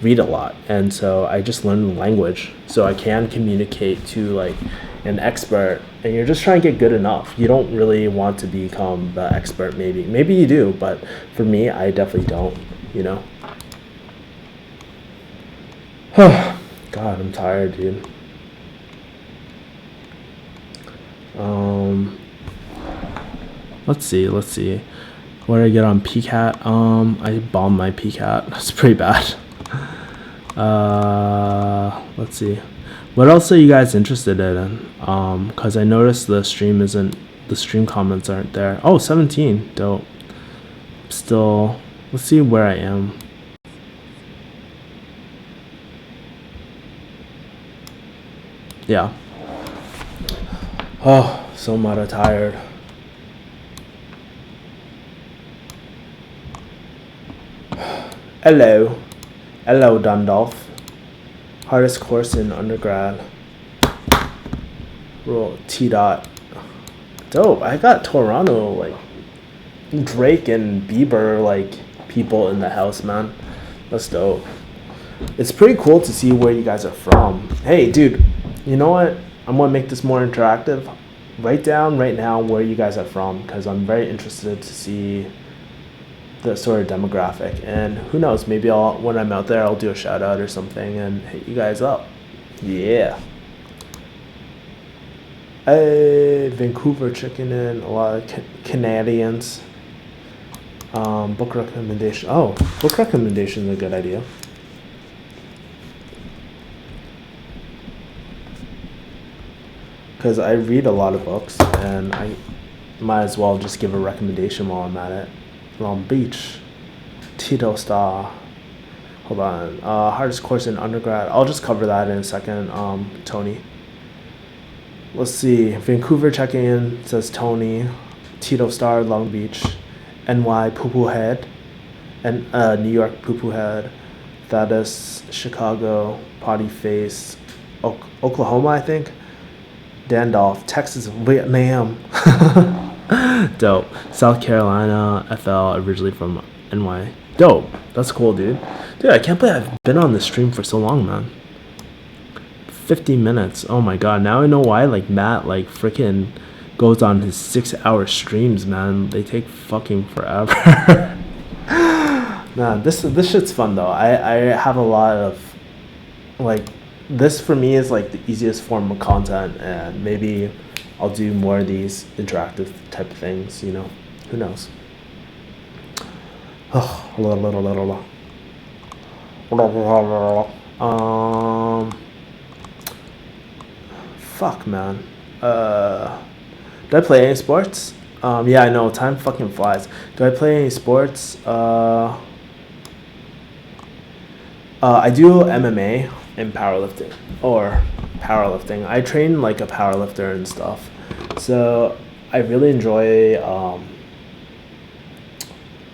read a lot, and so I just learn the language so I can communicate to like an expert. And you're just trying to get good enough. You don't really want to become the expert. Maybe you do, but for me, I definitely don't. God, I'm tired, dude. Let's see. What did I get on PCAT? I bombed my PCAT. That's pretty bad. Let's see. What else are you guys interested in? Because I noticed the stream comments aren't there. Oh, 17. Dope. Still, let's see where I am. Yeah. Oh, so mudda tired. Hello, Dundolf. Hardest course in undergrad. Roll T dot. Dope. I got Toronto, like Drake and Bieber, like people in the house, man. That's dope. It's pretty cool to see where you guys are from. Hey, dude, you know what? I'm gonna make this more interactive. Write down right now where you guys are from, because I'm very interested to see the sort of demographic. And who knows, maybe when I'm out there, I'll do a shout out or something and hit you guys up. Yeah. Hey, Vancouver chicken in, a lot of Canadians. Book recommendation. Oh, book recommendation is a good idea. Because I read a lot of books, and I might as well just give a recommendation while I'm at it. Long Beach, Tito Star. Hold on. Hardest course in undergrad. I'll just cover that in a second. Tony. Let's see. Vancouver checking in says Tony. Tito Star, Long Beach. NY, Poo Poo Head. And New York, Poo Poo Head. Thaddeus, Chicago, Potty Face. Oklahoma, I think. Dandolph, Texas, Vietnam. Dope. South Carolina, FL, originally from NY. Dope. That's cool, dude. Dude, I can't believe I've been on this stream for so long, man. 50 minutes. Oh my god. Now I know why, like, Matt, like, freaking goes on his 6-hour streams, man. They take fucking forever. Man, this shit's fun, though. I have a lot of, like, this for me is, like, the easiest form of content, and maybe I'll do more of these interactive type of things, you know? Who knows? Fuck, man. Do I play any sports? Yeah, I know, time fucking flies. Do I play any sports? I do MMA and powerlifting, or powerlifting. I train like a powerlifter and stuff. So I really enjoy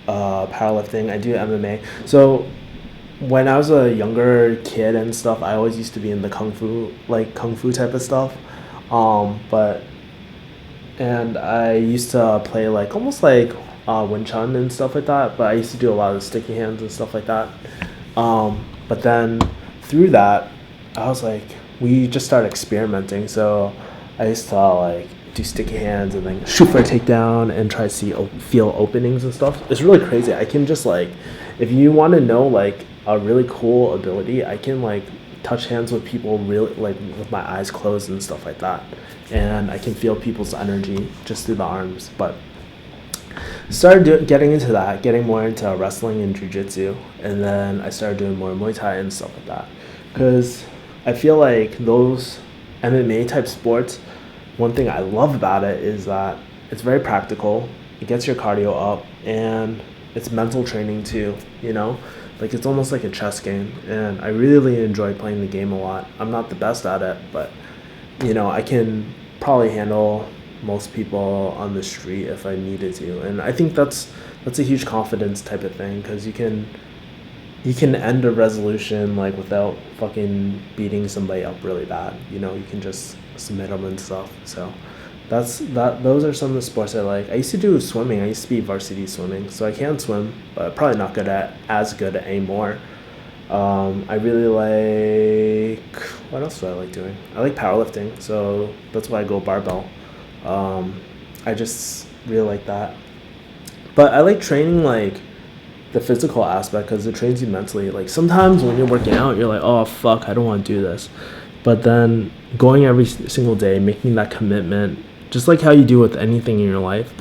powerlifting. I do MMA. So when I was a younger kid and stuff, I always used to be in the kung fu type of stuff. And I used to play like almost like Wing Chun and stuff like that. But I used to do a lot of sticky hands and stuff like that. But then through that, I was like, we just started experimenting. So I used to like do sticky hands and then shoot for a takedown and try to feel openings and stuff. It's really crazy. I can just like, if you want to know like a really cool ability, I can like touch hands with people really like with my eyes closed and stuff like that. And I can feel people's energy just through the arms. But started getting into that, getting more into wrestling and jiu-jitsu, and then I started doing more Muay Thai and stuff like that. Because I feel like those MMA type sports, one thing I love about it is that it's very practical, it gets your cardio up, and it's mental training too, you know? Like it's almost like a chess game, and I really enjoy playing the game a lot. I'm not the best at it, but you know, I can probably handle most people on the street if I needed to. And I think that's a huge confidence type of thing, because you can end a resolution like without fucking beating somebody up really bad. You know, you can just submit them and stuff. So those are some of the sports I like. I used to do swimming. I used to be varsity swimming, so I can swim, but probably not as good at anymore. I really like, what else do I like doing? I like powerlifting, so that's why I go barbell. I just really like that. But I like training like the physical aspect, because it trains you mentally. Like sometimes when you're working out, you're like, oh fuck, I don't want to do this. But then going every single day, making that commitment, just like how you do with anything in your life,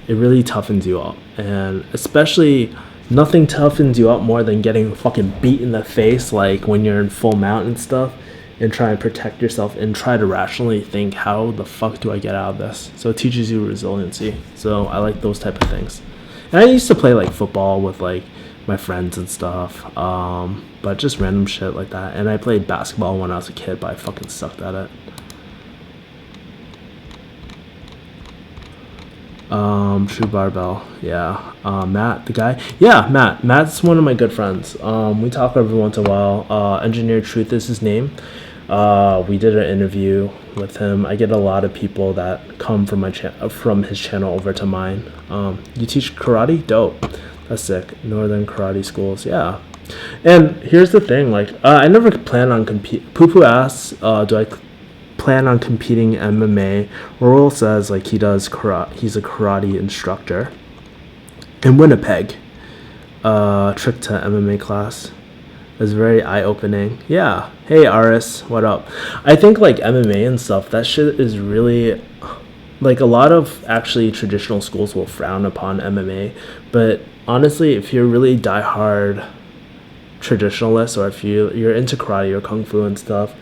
it really toughens you up. And especially, nothing toughens you up more than getting fucking beat in the face, like when you're in full mount and stuff, and try and protect yourself and try to rationally think, how the fuck do I get out of this? So it teaches you resiliency. So I like those type of things. And I used to play like football with like my friends and stuff, but just random shit like that. And I played basketball when I was a kid, but I fucking sucked at it. True Barbell, yeah. Matt, the guy, yeah, Matt's one of my good friends. We talk every once in a while. Engineer Truth is his name. We did an interview with him. I get a lot of people that come from from his channel over to mine. You teach karate? Dope. That's sick. Northern karate schools, yeah. And here's the thing, like, I never plan on Poo-Poo asks, do I plan on competing in MMA? Roral says like he's a karate instructor in Winnipeg. Trip to MMA class is very eye-opening. Yeah. Hey Aris, what up? I think like MMA and stuff, that shit is really like, a lot of actually traditional schools will frown upon MMA, but honestly, if you're really diehard traditionalist, or if you're into karate or kung fu and stuff,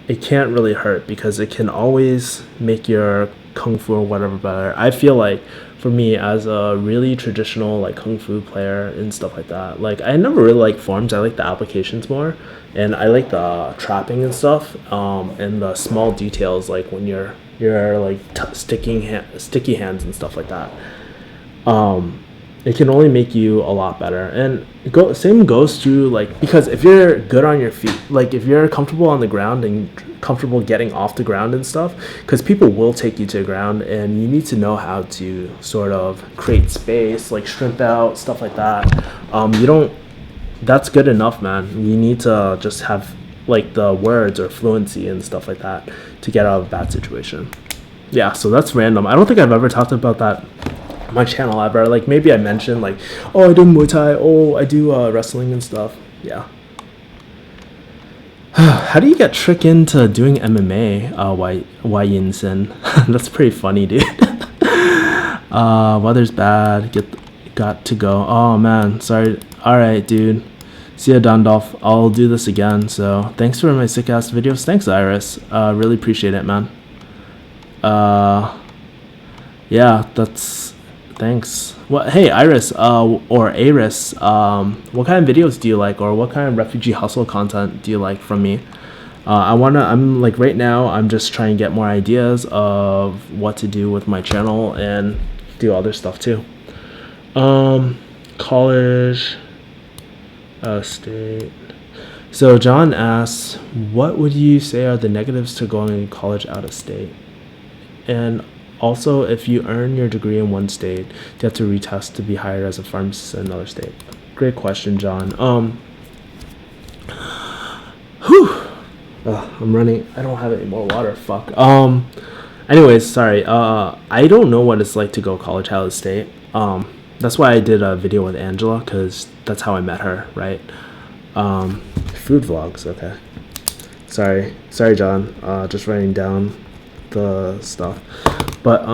it can't really hurt because it can always make your kung fu or whatever better. I feel like for me as a really traditional like kung fu player and stuff like that, like I never really like forms. I like the applications more, and I like the trapping and stuff, and the small details like when you're like sticky hands and stuff like that. It can only make you a lot better. And same goes to like, because if you're good on your feet, like if you're comfortable on the ground and comfortable getting off the ground and stuff, because people will take you to the ground, and you need to know how to sort of create space, like shrimp out, stuff like that. You don't That's good enough, man. You need to just have like the words or fluency and stuff like that to get out of a bad situation. Yeah, so that's random. I don't think I've ever talked about that on my channel ever. Like maybe I mentioned like, oh, I do Muay Thai, oh, I do wrestling and stuff. Yeah. How do you get tricked into doing MMA, Wai Yin Sin? That's pretty funny, dude. Weather's bad. Got to go. Oh man, sorry. All right, dude. See ya, Dondolf. I'll do this again. So thanks for my sick ass videos. Thanks, Iris. Really appreciate it, man. Yeah, thanks. What? Hey, Iris. Or Aris. What kind of videos do you like, or what kind of refugee hustle content do you like from me? I'm like right now. I'm just trying to get more ideas of what to do with my channel and do other stuff too. College, state. So John asks, what would you say are the negatives to going to college out of state? And also, if you earn your degree in one state, do you have to retest to be hired as a pharmacist in another state? Great question, John. I'm running. I don't have any more water. Fuck. Anyways, sorry. I don't know what it's like to go college out of state. That's why I did a video with Angela, because that's how I met her, right? Food vlogs, okay. Sorry, John. Just writing down the stuff. But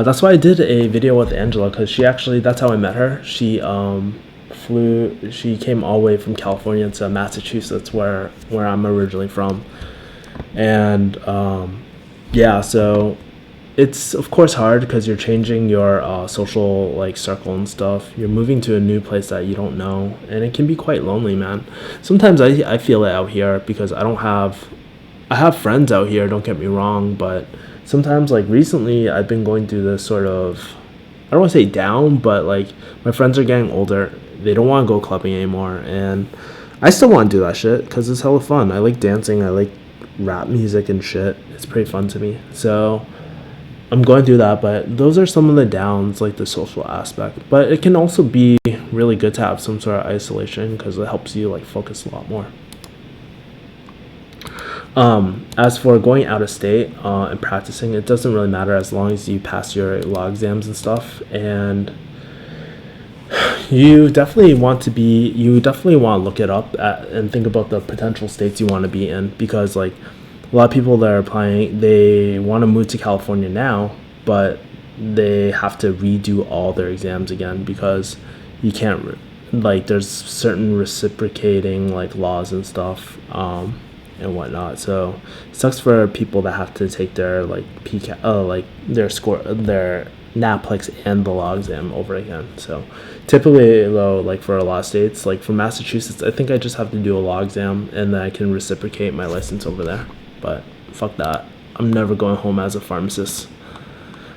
that's why I did a video with Angela, because that's how I met her. She came all the way from California to Massachusetts, where I'm originally from. And yeah, so it's of course hard because you're changing your social like circle and stuff. You're moving to a new place that you don't know, and it can be quite lonely, man. Sometimes I feel it out here because I have friends out here, don't get me wrong, but sometimes like recently I've been going through this sort of, I don't want to say down, but like my friends are getting older. They don't want to go clubbing anymore, and I still want to do that shit because it's hella fun. I like dancing. I like rap music and shit. It's pretty fun to me. So I'm going through that, but those are some of the downs, like the social aspect. But it can also be really good to have some sort of isolation because it helps you like focus a lot more. As for going out of state and practicing, it doesn't really matter as long as you pass your law exams and stuff. And you definitely want to look it up and think about the potential states you want to be in, because like a lot of people that are applying, they want to move to California now, but they have to redo all their exams again because you can't, like, there's certain reciprocating like laws and stuff and whatnot. So it sucks for people that have to take their like their NAPLEX and the law exam over again. So typically though, like for a lot of states, like for Massachusetts, I think I just have to do a law exam and then I can reciprocate my license over there. But fuck that. I'm never going home as a pharmacist.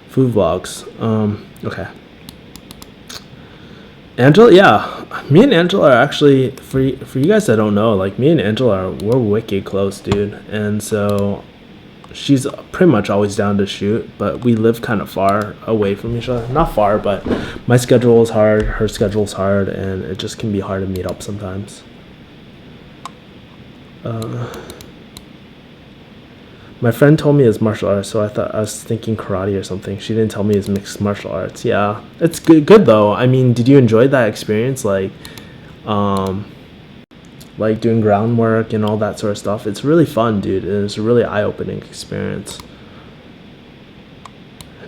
Food vlogs. Okay. Angela, yeah. Me and Angela are actually, for you guys that don't know, like me and Angela we're wicked close, dude. And so she's pretty much always down to shoot, but we live kind of far away from each other. Not far, but my schedule is hard, her schedule's hard, and it just can be hard to meet up sometimes. My friend told me it's martial arts, so I was thinking karate or something. She didn't tell me it's mixed martial arts. Yeah, it's good though. I mean, did you enjoy that experience? Like doing groundwork and all that sort of stuff. It's really fun, dude. It's a really eye-opening experience.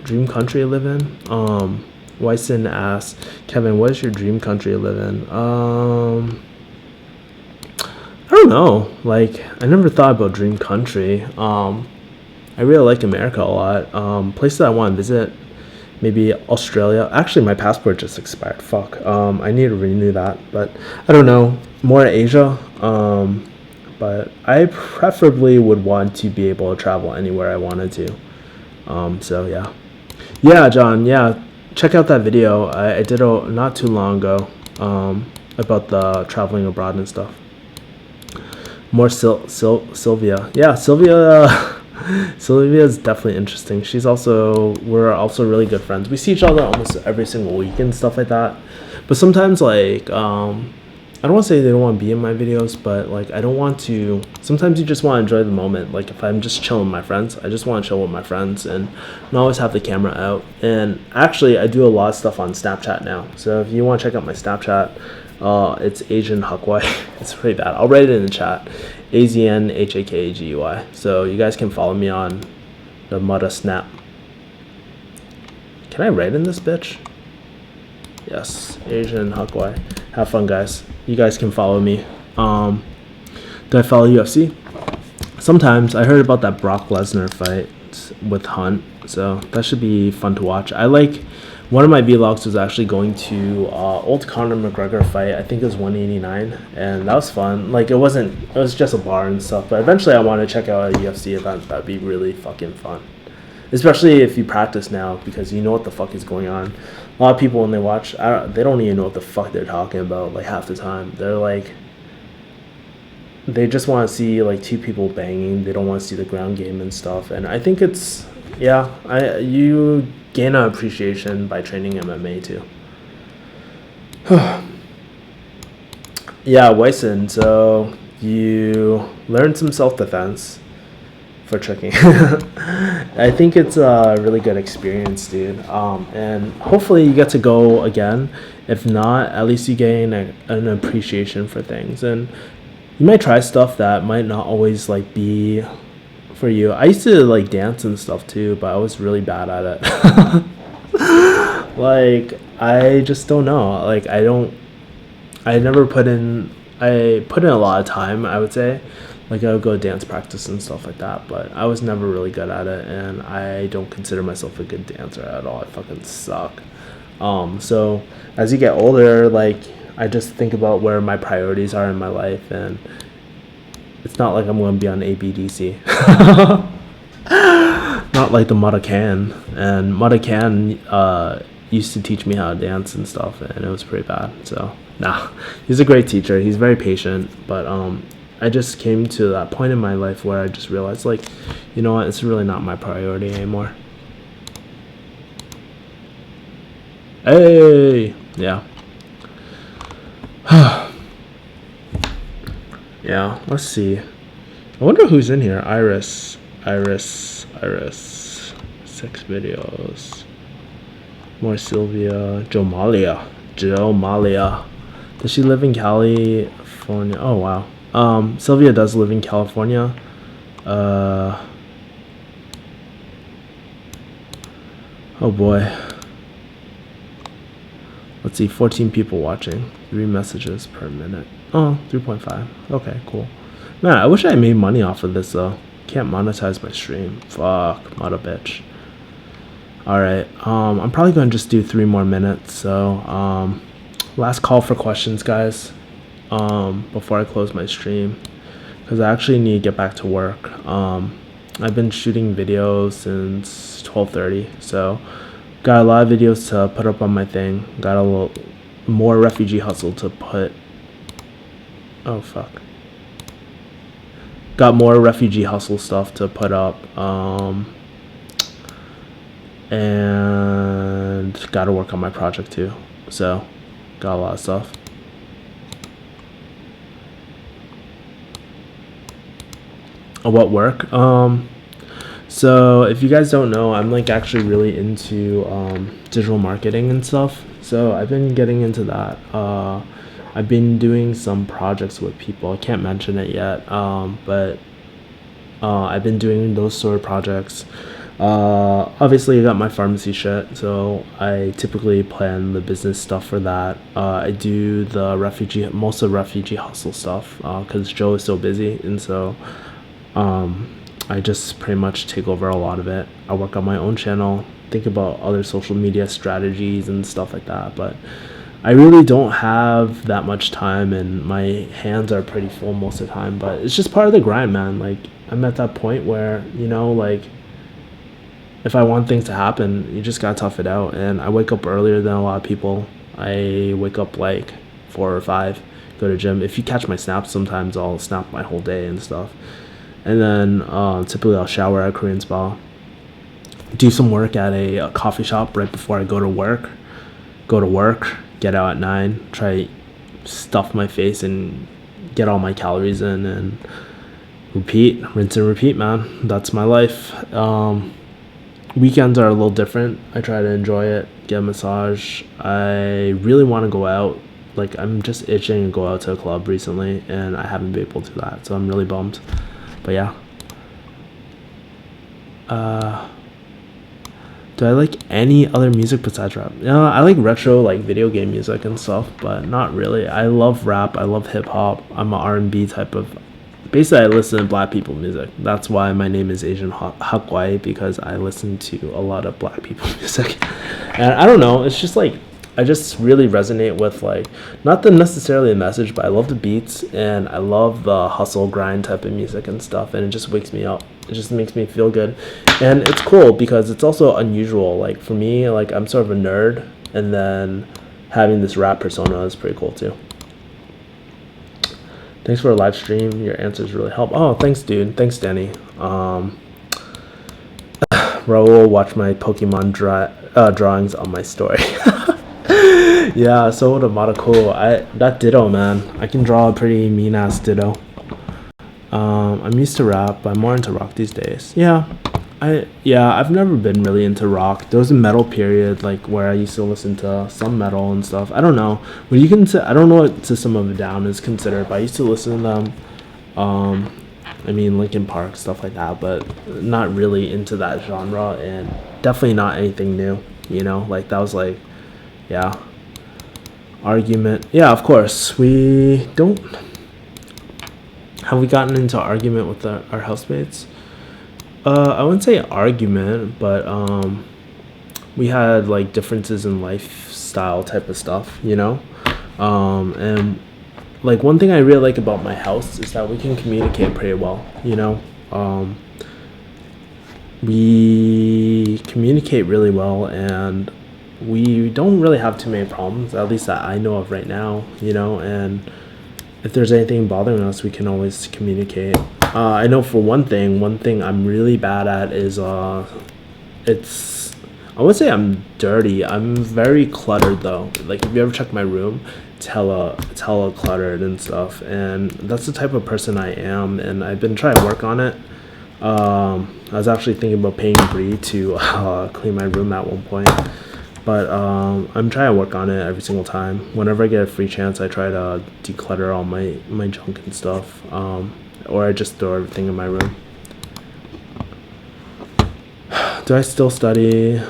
Dream country to live in? Wyson asks, Kevin, what is your dream country to live in? don't know. Like, I never thought about dream country. I really like America a lot. Places I want to visit, maybe Australia. Actually, my passport just expired. Fuck. I need to renew that. But I don't know. More Asia. But I preferably would want to be able to travel anywhere I wanted to. So yeah. Yeah, John. Yeah, check out that video. I did it not too long ago. About the traveling abroad and stuff. More Sylvia. Yeah, Sylvia. Sylvia is definitely interesting. We're also really good friends. We see each other almost every single week and stuff like that. But sometimes, like, I don't want to say they don't want to be in my videos, but like, I don't want to. Sometimes you just want to enjoy the moment. Like, if I'm just chilling with my friends, I just want to chill with my friends and not always have the camera out. And actually, I do a lot of stuff on Snapchat now. So if you want to check out my Snapchat, it's Asian Hakwai. It's pretty bad. I'll write it in the chat. AZNHAKAGUI. So you guys can follow me on the mudda snap. Can I write in this bitch? Yes, Asian Hakwai. Have fun, guys. You guys can follow me. Do I follow UFC? Sometimes. I heard about that Brock Lesnar fight with Hunt, so that should be fun to watch. One of my vlogs was actually going to old Conor McGregor fight. I think it was 189, and that was fun. Like, it was just a bar and stuff, but eventually I want to check out a UFC event. That'd be really fucking fun, especially if you practice now, because you know what the fuck is going on. A lot of people, when they watch, they don't even know what the fuck they're talking about, like, half the time. They're like, they just want to see like two people banging. They don't want to see the ground game and stuff. And I think it's, you gain an appreciation by training MMA too. Yeah, Wyson, so you learned some self-defense for tricking. I think it's a really good experience, dude. And hopefully you get to go again. If not, at least you gain an appreciation for things. And you might try stuff that might not always like be for you. I used to like dance and stuff too, but I was really bad at it. Like, I just don't know. Like, I put in a lot of time, I would say. Like, I would go to dance practice and stuff like that, but I was never really good at it, and I don't consider myself a good dancer at all. I fucking suck. So as you get older, like, I just think about where my priorities are in my life, and it's not like I'm going to be on ABDC. Not like the Mudda Can. And Mudda Can used to teach me how to dance and stuff, and it was pretty bad. So, nah, he's a great teacher. He's very patient, but I just came to that point in my life where I just realized, like, you know what, it's really not my priority anymore. Hey! Yeah. Yeah, let's see. I wonder who's in here. Iris. 6 videos. More Sylvia. Jomalia. Does she live in California? Oh, wow. Sylvia does live in California. Oh boy. Let's see, 14 people watching. 3 messages per minute. Oh, 3.5. Okay, cool. Man, I wish I made money off of this though. Can't monetize my stream. Fuck, mother bitch. Alright, I'm probably gonna just do 3 more minutes. So, last call for questions, guys. Before I close my stream, because I actually need to get back to work. I've been shooting videos since 12:30, so got a lot of videos to put up on my thing. Got a little more refugee hustle to put. Oh fuck. Got more refugee hustle stuff to put up. And got to work on my project too. So got a lot of stuff. About work. So if you guys don't know, I'm like actually really into digital marketing and stuff. So I've been getting into that. I've been doing some projects with people. I can't mention it yet, but I've been doing those sort of projects. Obviously, I got my pharmacy shit, so I typically plan the business stuff for that. I do the most of the refugee hustle stuff because Joe is so busy, and so I just pretty much take over a lot of it. I work on my own channel, think about other social media strategies and stuff like that, but I really don't have that much time, and my hands are pretty full most of the time. But it's just part of the grind, man. Like, I'm at that point where, like, if I want things to happen, you just gotta tough it out. And I wake up earlier than a lot of people. I wake up like 4 or 5, go to gym. If you catch my snaps, sometimes I'll snap my whole day and stuff. And then typically I'll shower at a Korean spa, do some work at a coffee shop right before I go to work. Get out at 9, try stuff my face and get all my calories in, and rinse and repeat, man. That's my life. Weekends are a little different. I try to enjoy it, get a massage. I really want to go out. Like, I'm just itching to go out to a club recently, and I haven't been able to do that, so I'm really bummed. But yeah. Do I like any other music besides rap? I like retro, like video game music and stuff, but not really. I love rap. I love hip hop. I'm an R&B type of. Basically, I listen to black people music. That's why my name is Asian Hakwai, because I listen to a lot of black people music. And I don't know. It's just like, I just really resonate with, like, not necessarily the message, but I love the beats, and I love the hustle grind type of music and stuff, and it just wakes me up. It just makes me feel good. And it's cool because it's also unusual. Like, for me, like, I'm sort of a nerd, and then having this rap persona is pretty cool too. Thanks for a live stream. Your answers really help. Oh, thanks, dude. Thanks, Danny. Raul, watch my Pokemon drawings on my story. Yeah, so would Amada. Cool. That Ditto, man. I can draw a pretty mean ass Ditto. I'm used to rap, but I'm more into rock these days. I've never been really into rock. There was a metal period, like, where I used to listen to some metal and stuff. I don't know. When you I don't know what System of a Down is considered, but I used to listen to them. I mean, Linkin Park, stuff like that, but not really into that genre, and definitely not anything new. Like, that was like, yeah. Argument. Yeah, of course. We don't. Have we gotten into argument with our housemates? I wouldn't say argument, but we had, like, differences in lifestyle type of stuff, and, like, one thing I really like about my house is that we can communicate pretty well. We communicate really well, and we don't really have too many problems, at least that I know of right now, and if there's anything bothering us, we can always communicate. I know for one thing I'm really bad at is I would say I'm dirty. I'm very cluttered, though. Like, if you ever check my room, it's hella cluttered and stuff, and that's the type of person I am, and I've been trying to work on it. I was actually thinking about paying Bree to clean my room at one point, but I'm trying to work on it every single time. Whenever I get a free chance, I try to declutter all my junk and stuff, or I just throw everything in my room. Do I still study?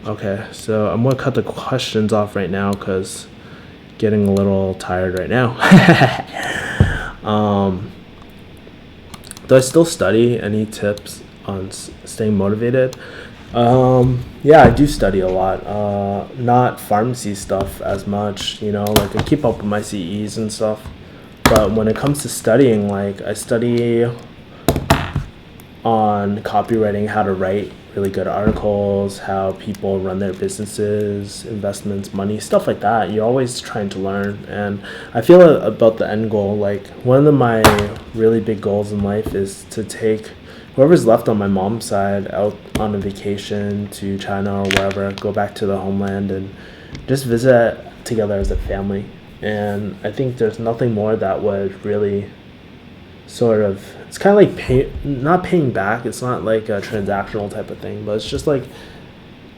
Okay, so I'm gonna cut the questions off right now because getting a little tired right now. Do I still study? Any tips on staying motivated? Yeah, I do study a lot. Not pharmacy stuff as much, like, I keep up with my CEs and stuff. But when it comes to studying, like, I study on copywriting, how to write really good articles, how people run their businesses, investments, money, stuff like that. You're always trying to learn. And I feel about the end goal, like, one of my really big goals in life is to take whoever's left on my mom's side out on a vacation to China or wherever, go back to the homeland and just visit together as a family. And I think there's nothing more that would really sort of, it's kind of like not paying back. It's not like a transactional type of thing, but it's just like,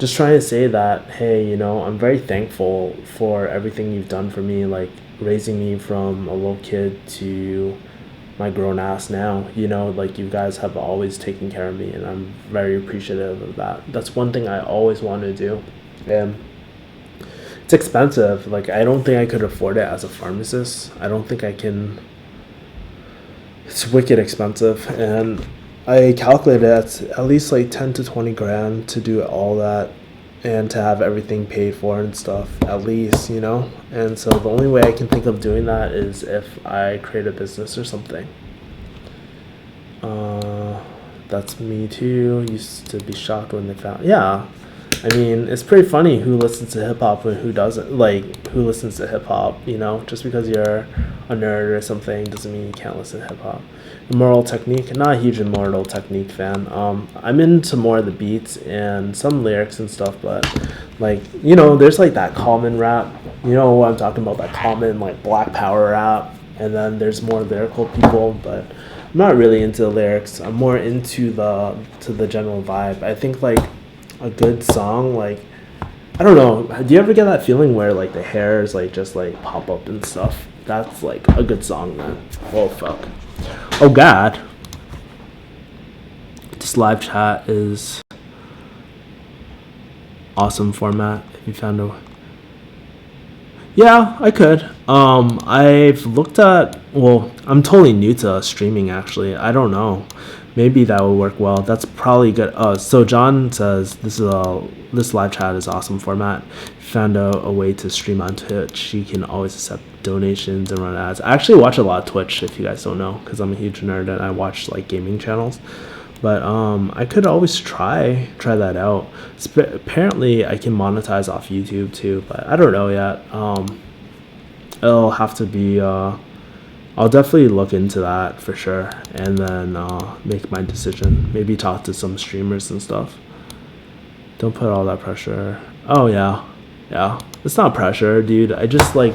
just trying to say that, hey, I'm very thankful for everything you've done for me, like raising me from a little kid to my grown ass now. Like you guys have always taken care of me, and I'm very appreciative of that. That's one thing I always wanted to do. And it's expensive. Like I don't think I could afford it as a pharmacist. I don't think I can. It's wicked expensive, and I calculated at least like 10 to 20 grand to do all that and to have everything paid for and stuff, at least. And so the only way I can think of doing that is if I create a business or something. That's me too. Used to be shocked when they found. Yeah, I mean, it's pretty funny who listens to hip hop and who doesn't. Like, who listens to hip hop, Just because you're a nerd or something doesn't mean you can't listen to hip hop. Immortal Technique, not a huge Immortal Technique fan. I'm into more of the beats and some lyrics and stuff, but like, there's like that common rap. You know what I'm talking about? That common like Black Power rap, and then there's more lyrical people, but I'm not really into the lyrics. I'm more into the general vibe. I think like a good song, like, I don't know, do you ever get that feeling where like the hairs like just like pop up and stuff? That's like a good song, man. Oh fuck. Oh god. This live chat is awesome format. If you found a Yeah, I could. I've looked at. Well, I'm totally new to streaming. Actually, I don't know. Maybe that would work well. That's probably good. So John says this live chat is awesome format. Found a way to stream on Twitch. You can always accept donations and run ads. I actually watch a lot of Twitch, if you guys don't know, because I'm a huge nerd and I watch like gaming channels. But I could always try that out. Apparently, I can monetize off YouTube too, but I don't know yet. It'll have to be. I'll definitely look into that for sure, and then make my decision. Maybe talk to some streamers and stuff. Don't put all that pressure. Oh yeah. It's not pressure, dude. I just like.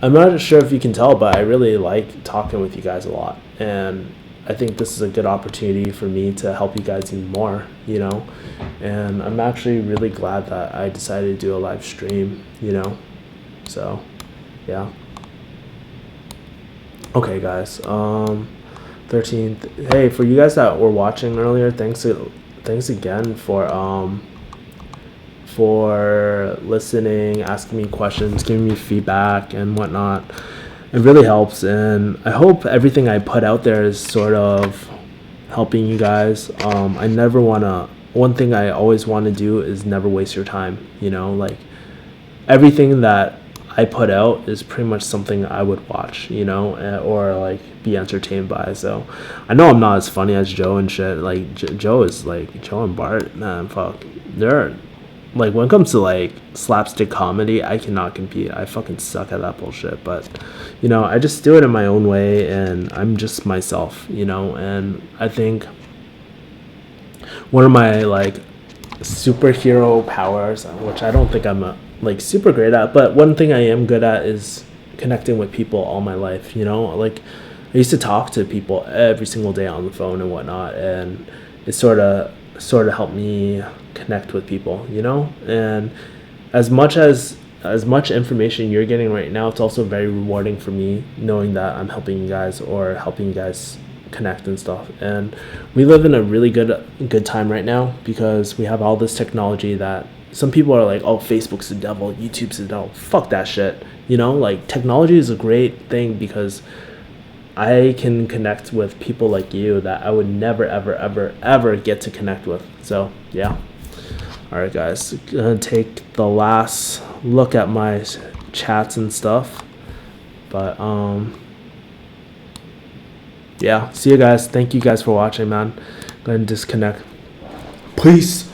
I'm not sure if you can tell, but I really like talking with you guys a lot, and I think this is a good opportunity for me to help you guys even more, and I'm actually really glad that I decided to do a live stream, so yeah. Okay guys, 13th. Hey, for you guys that were watching earlier, thanks again for listening, asking me questions, giving me feedback and whatnot. It really helps, and I hope everything I put out there is sort of helping you guys. One thing I always want to do is never waste your time, like everything that I put out is pretty much something I would watch, or like be entertained by. So I know I'm not as funny as Joe and shit. Like Joe and Bart, man, fuck. They're like, when it comes to like slapstick comedy, I cannot compete. I fucking suck at that bullshit. But I just do it in my own way, and I'm just myself, and I think one of my like superhero powers, which I don't think I'm like super great at, but one thing I am good at is connecting with people all my life. Like I used to talk to people every single day on the phone and whatnot, and it sort of helped me connect with people, and as much information you're getting right now, it's also very rewarding for me knowing that I'm helping you guys connect and stuff. And we live in a really good time right now, because we have all this technology that some people are like, oh, Facebook's the devil, YouTube's the devil. Fuck that shit. Like technology is a great thing, because I can connect with people like you that I would never ever ever ever get to connect with. So yeah. All right guys, gonna take the last look at my chats and stuff, but yeah, see you guys. Thank you guys for watching, man. Go ahead and disconnect. Peace.